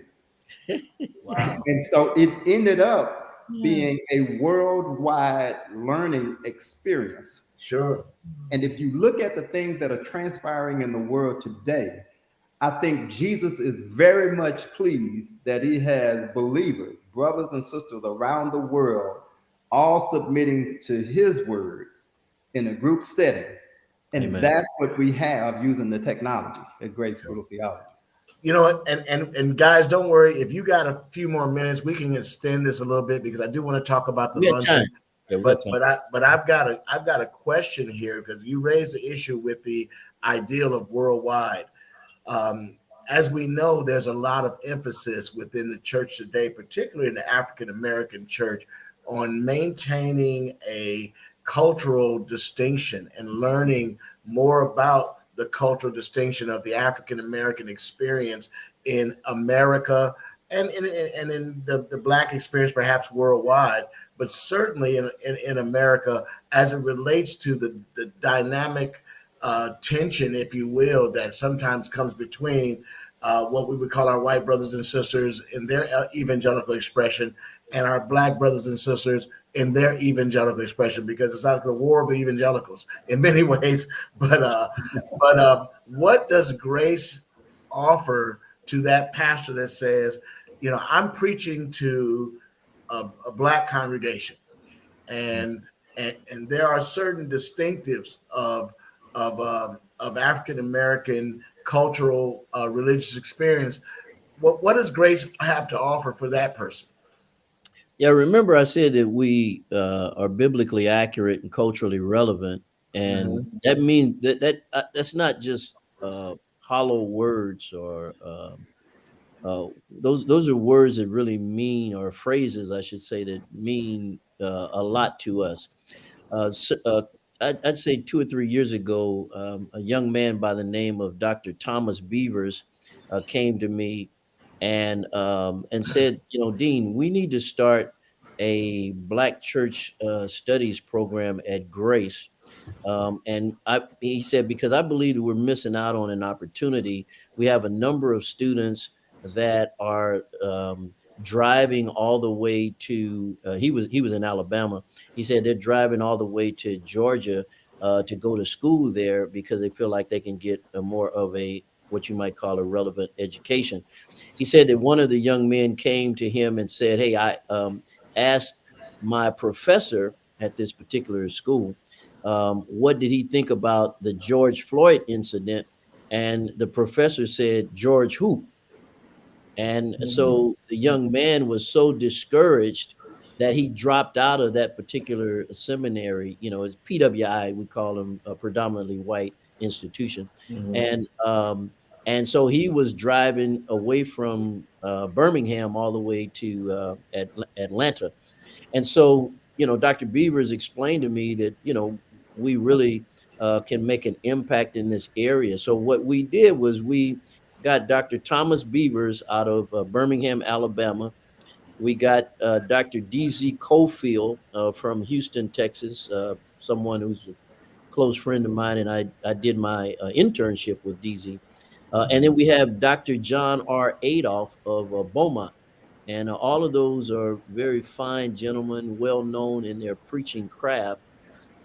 Wow. And so it ended up being a worldwide learning experience. Sure. And if you look at the things that are transpiring in the world today, I think Jesus is very much pleased that he has believers, brothers and sisters around the world, all submitting to his word in a group setting. And Amen. That's what we have using the technology at Grace School of Theology. You know what? And guys, don't worry. If you got a few more minutes, we can extend this a little bit because I do want to talk about the luncheon. Yeah, we got But time. I've got a question here because you raised the issue with the ideal of worldwide. Um, as we know, there's a lot of emphasis within the church today, particularly in the African American church, on maintaining a cultural distinction and learning more about the cultural distinction of the African American experience in America and in the Black experience, perhaps worldwide, but certainly in America as it relates to the dynamic tension, if you will, that sometimes comes between what we would call our white brothers and sisters in their evangelical expression and our Black brothers and sisters in their evangelical expression, because it's like the war of the evangelicals in many ways. But what does grace offer to that pastor that says, I'm preaching to a Black congregation, and and there are certain distinctives of African American cultural religious experience. What does grace have to offer for that person? Yeah, remember I said that we are biblically accurate and culturally relevant, and Mm-hmm. that means that's not just hollow words or those are words that really mean, or phrases I should say, that mean a lot to us. So, I'd say 2 or 3 years ago, a young man by the name of Dr. Thomas Beavers came to me and said, Dean, we need to start a Black church studies program at Grace. He said, because I believe that we're missing out on an opportunity. We have a number of students that are driving all the way to. He was in Alabama. He said they're driving all the way to Georgia to go to school there because they feel like they can get a more of a, what you might call, a relevant education. He said that one of the young men came to him and said, "Hey, I asked my professor at this particular school, what did he think about the George Floyd incident?" And the professor said, "George who?" And so the young man was so discouraged that he dropped out of that particular seminary. It's PWI, we call them, a predominantly white institution. Mm-hmm. And so he was driving away from Birmingham all the way to Atlanta. And so, Dr. Beavers explained to me that, we really can make an impact in this area. So what we did was we got Dr. Thomas Beavers out of Birmingham, Alabama. We got Dr. DZ Cofield from Houston, Texas, someone who's a close friend of mine, and I did my internship with DZ. And then we have Dr. John R. Adolph of Beaumont. And all of those are very fine gentlemen, well known in their preaching craft,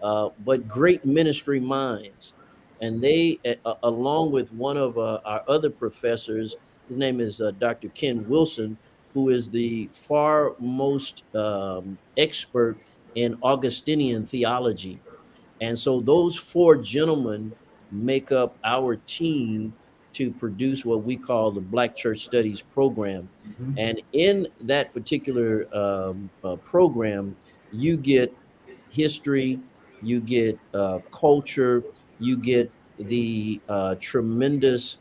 but great ministry minds. And they, along with one of our other professors, his name is Dr. Ken Wilson, who is the far most expert in Augustinian theology. And so those four gentlemen make up our team to produce what we call the Black Church Studies program. And in that particular program, you get history, you get culture, you get the tremendous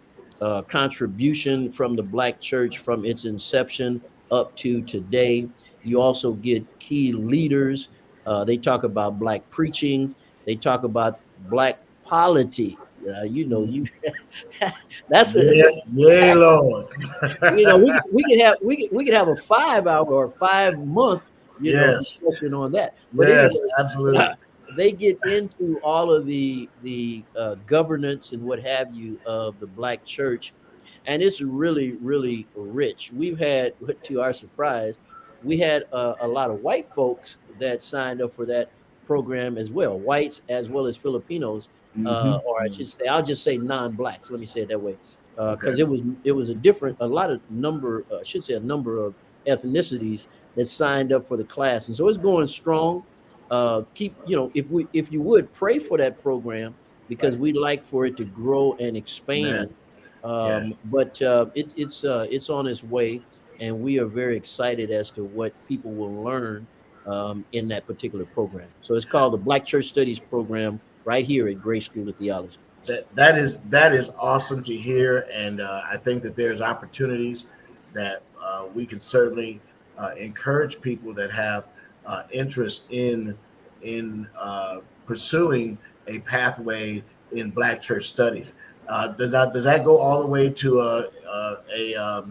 contribution from the Black church from its inception up to today. You also get key leaders. They talk about Black preaching. They talk about Black polity. You that's a, Yeah, yeah, Lord. we could have a 5 hour or 5 month Yes, discussion on that. But yes, anyway, absolutely. they get into all of the governance and what have you of the Black church, and it's really really rich. We've had, to our surprise, we had a lot of white folks that signed up for that program as well, whites as well as Filipinos, or I should say, I'll just say non-blacks. Let me say it that way, Okay. because it was a lot of number, I should say, a number of ethnicities that signed up for the class, and so it's going strong. Keep, if you would pray for that program, because Right. we'd like for it to grow and Amen. expand. Yes. But it's on its way, and we are very excited as to what people will learn in that particular program. So it's called the Black Church Studies program right here at Grace School of Theology. That is awesome to hear, and I think that there's opportunities that we can certainly encourage people that have interest in pursuing a pathway in Black church studies. Does that go all the way to a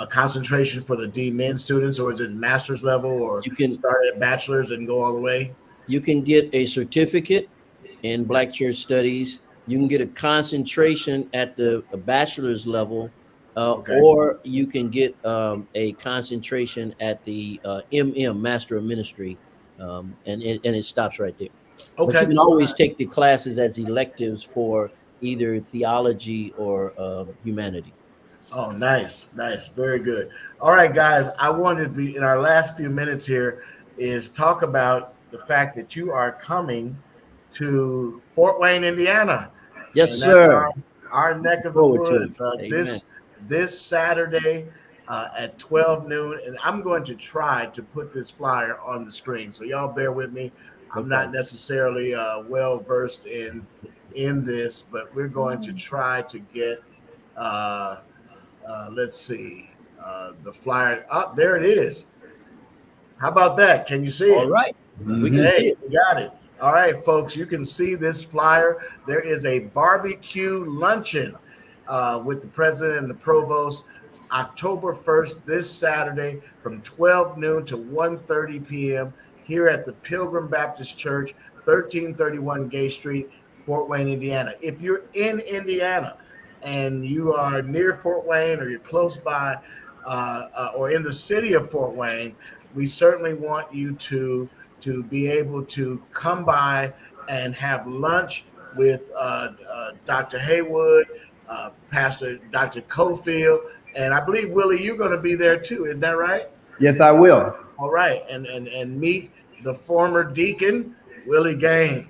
concentration for the D-Min students, or is it master's level, or You can start at bachelor's and go all the way? you can get a certificate in Black Church Studies. You can get a concentration at the bachelor's level, Okay. or you can get a concentration at the Master of Ministry, and it stops right there. But you Okay. can always take the classes as electives for either theology or humanities. Oh, nice, nice, very good. All right, guys, I wanted to be in our last few minutes here is talk about the fact that you are coming to Fort Wayne, Indiana, Yes, and that's sir. our neck of the Forward to it. woods. Amen. This Saturday at 12 noon, and I'm going to try to put this flyer on the screen. So y'all bear with me. I'm No not problem. necessarily well versed in this, but we're going to try to get. Uh, let's see the flyer. Oh, there it is. How about that? Can you see All it? right. We can Hey, see it. we got it. All right, folks, you can see this flyer. There is a barbecue luncheon with the president and the provost October 1st, this Saturday from 12 noon to 1:30 p.m. here at the Pilgrim Baptist Church, 1331 Gay Street, Fort Wayne, Indiana. If you're in Indiana and you are near Fort Wayne, or you're close by, or in the city of Fort Wayne, we certainly want you to be able to come by and have lunch with Dr. Haywood, Pastor Dr. Cofield, and I believe, Willie, you're going to be there too. Isn't that right? Yes, I will. All right, and meet the former deacon, Willie Gaines.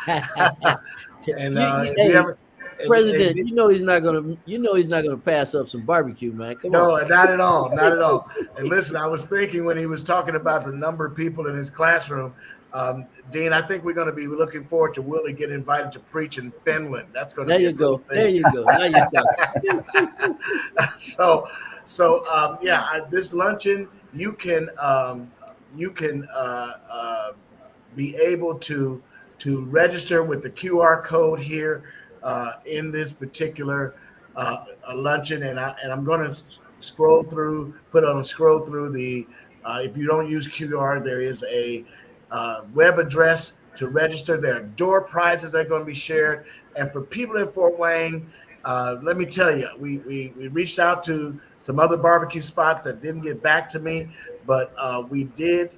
And if you Hey, ever, President, he's not gonna pass up some barbecue, man. Come on. no, not at all, not at all. And listen, I was thinking when he was talking about the number of people in his classroom, Dean, I think we're going to be looking forward to Willie getting invited to preach in Finland. That's going to There be you a go. cool There thing. you go. Now you're talking. This luncheon you can be able to register with the QR code here in this particular luncheon, and I'm going to scroll through the. If you don't use QR, there is a web address to register. There are door prizes that are going to be shared, and for people in Fort Wayne, let me tell you, we reached out to some other barbecue spots that didn't get back to me, but we did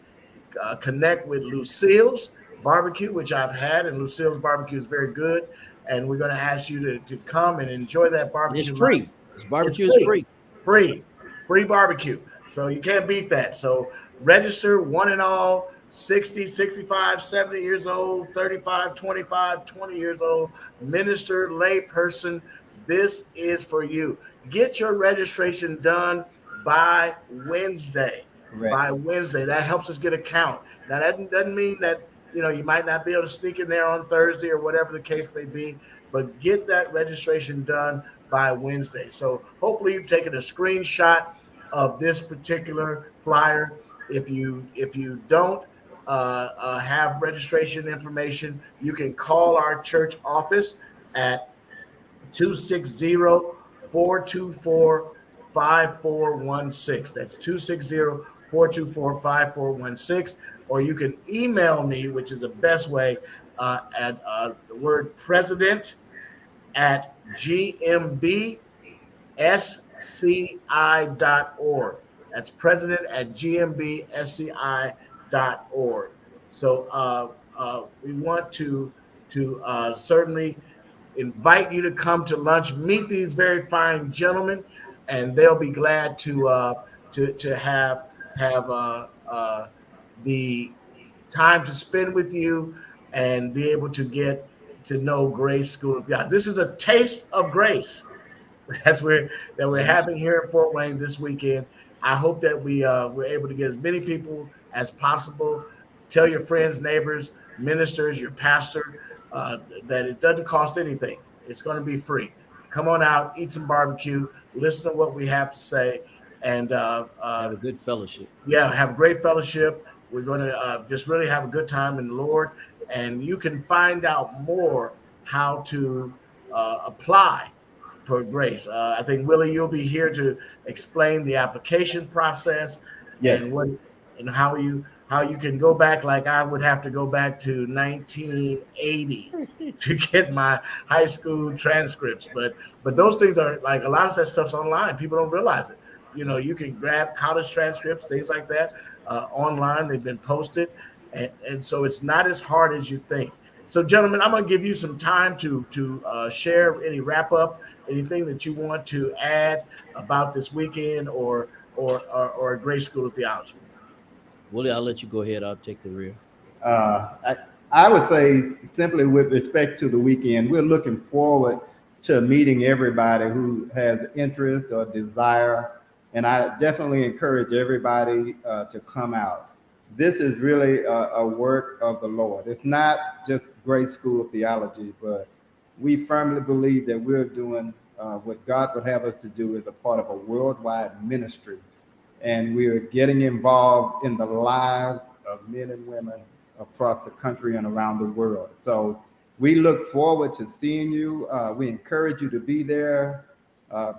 connect with Lucille's Barbecue, which I've had, and Lucille's Barbecue is very good. And we're going to ask you to come and enjoy that barbecue. It's free. This barbecue It's is free. free barbecue. So you can't beat that. So register, one and all, 60, 65, 70 years old, 35, 25, 20 years old, minister, lay person. This is for you. Get your registration done by Wednesday. Correct. By Wednesday. That helps us get a count. Now, that doesn't mean that you might not be able to sneak in there on Thursday or whatever the case may be, but get that registration done by Wednesday. So hopefully you've taken a screenshot of this particular flyer. If you don't have registration information, you can call our church office at 260-424-5416. That's 260-424-5416. Or you can email me, which is the best way, at the word president at gmbsci.org. That's president at gmbsci.org. So we want to certainly invite you to come to lunch, meet these very fine gentlemen, and they'll be glad to have the time to spend with you and be able to get to know Grace School of Theology. This is a taste of grace that we're having here in Fort Wayne this weekend. I hope that we're able to get as many people as possible. Tell your friends, neighbors, ministers, your pastor that it doesn't cost anything. It's going to be free. Come on out, eat some barbecue, listen to what we have to say, and Have a good fellowship. yeah, have a great fellowship. We're going to just really have a good time in the Lord, and you can find out more how to apply for grace. I think Willie, you'll be here to explain the application process and Yes. what and how you can go back. Like I would have to go back to 1980 to get my high school transcripts, but those things are like a lot of that stuff's online. People don't realize it. You can grab college transcripts, things like that, online. They've been posted, and so it's not as hard as you think. So, gentlemen, I'm going to give you some time to share any wrap up, anything that you want to add about this weekend or Grace School of Theology. Willie, I'll let you go ahead. I'll take the rear. I, I would say simply with respect to the weekend, we're looking forward to meeting everybody who has interest or desire. And I definitely encourage everybody to come out. This is really a work of the Lord. It's not just Grace School of Theology, but we firmly believe that we're doing what God would have us to do as a part of a worldwide ministry. And we're getting involved in the lives of men and women across the country and around the world. So we look forward to seeing you. We encourage you to be there.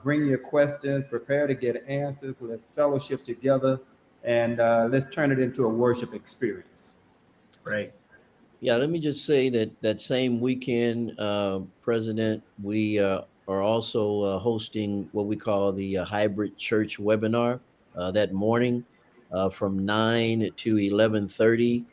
Bring your questions, prepare to get answers. Let's fellowship together, and let's turn it into a worship experience. Right. Yeah, let me just say that same weekend, President, we are also hosting what we call the hybrid church webinar that morning from 9 to 11:30.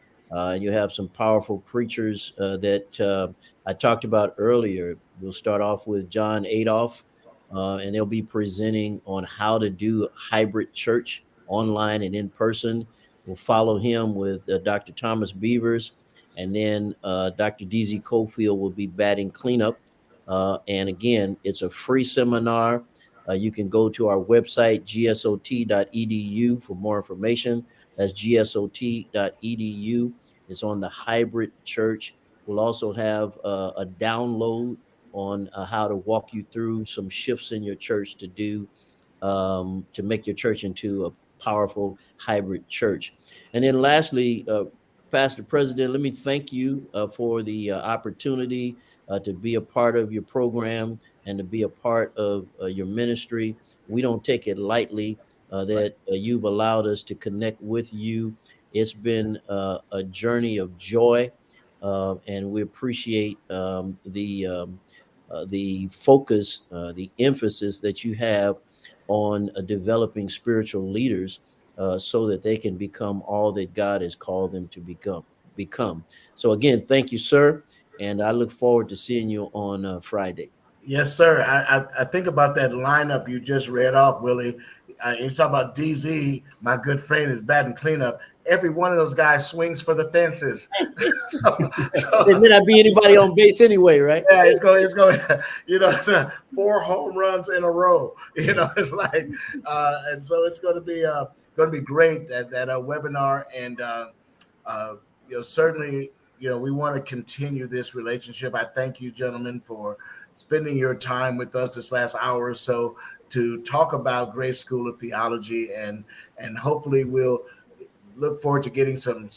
You have some powerful preachers that I talked about earlier. We'll start off with John Adolph, and they'll be presenting on how to do hybrid church online and in person. We'll follow him with Dr. Thomas Beavers, and then Dr. DZ Cofield will be batting cleanup. And again, it's a free seminar. You can go to our website, gsot.edu, for more information. That's gsot.edu. It's on the hybrid church. We'll also have a download on how to walk you through some shifts in your church to do to make your church into a powerful hybrid church. And then lastly, Pastor President, let me thank you for the opportunity to be a part of your program and to be a part of your ministry. We don't take it lightly that you've allowed us to connect with you. It's been a journey of joy, and we appreciate the focus, the emphasis that you have on developing spiritual leaders so that they can become all that God has called them to become. So again, thank you, sir. And I look forward to seeing you on Friday. Yes, sir. I think about that lineup you just read off, Willie. You talk about DZ, my good friend, is batting cleanup. Every one of those guys swings for the fences. There may not be anybody on base anyway, right? Yeah, it's going, it's 4 home runs in a row. It's like, and so it's going to be great that webinar, and certainly, we want to continue this relationship. I thank you, gentlemen, for spending your time with us this last hour or so to talk about Grace School of Theology, and hopefully we'll look forward to getting some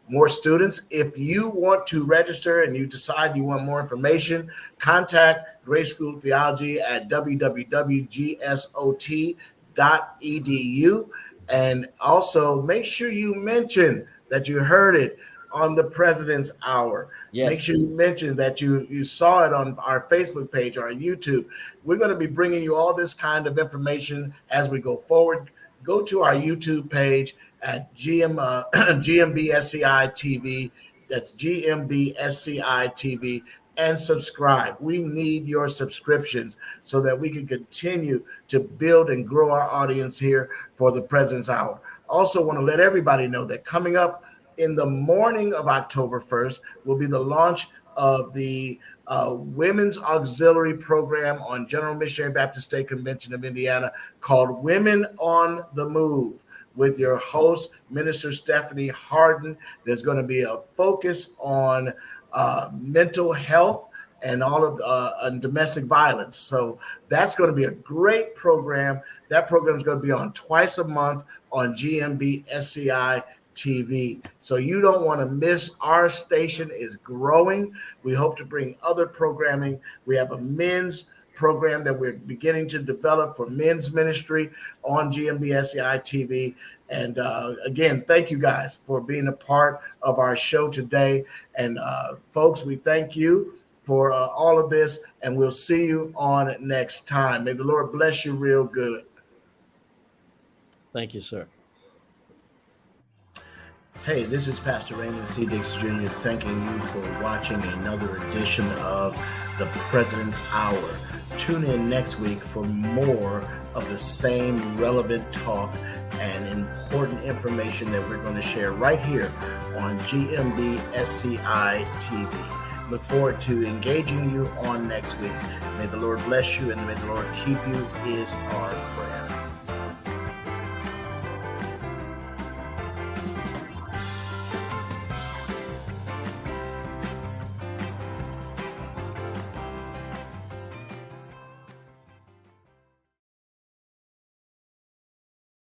more students. If you want to register and you decide you want more information, contact Grace School of Theology at www.gsot.edu, and also make sure you mention that you heard it on the President's Hour. Yes. Make sure you mention that you saw it on our Facebook page or YouTube. We're going to be bringing you all this kind of information as we go forward. Go to our YouTube page at GMBSCI TV. That's GMBSCI TV, and subscribe. We need your subscriptions so that we can continue to build and grow our audience here for the President's Hour. Also want to let everybody know that coming up in the morning of October 1st will be the launch of the Women's Auxiliary Program on General Missionary Baptist State Convention of Indiana called Women on the Move, with your host, Minister Stephanie Harden. There's going to be a focus on mental health and all of domestic violence. So that's going to be a great program. That program is going to be on twice a month on GMB SCI TV. So you don't want to miss. Our station is growing. We hope to bring other programming. We have a men's program that we're beginning to develop for men's ministry on GMB SCI TV. And again, thank you guys for being a part of our show today. And folks, we thank you for all of this, and we'll see you on next time. May the Lord bless you real good. Thank you, sir. Hey, this is Pastor Raymond C. Dix Jr. thanking you for watching another edition of the President's Hour. Tune in next week for more of the same relevant talk and important information that we're going to share right here on GMB SCI TV. Look forward to engaging you on next week. May the Lord bless you and may the Lord keep you is our prayer.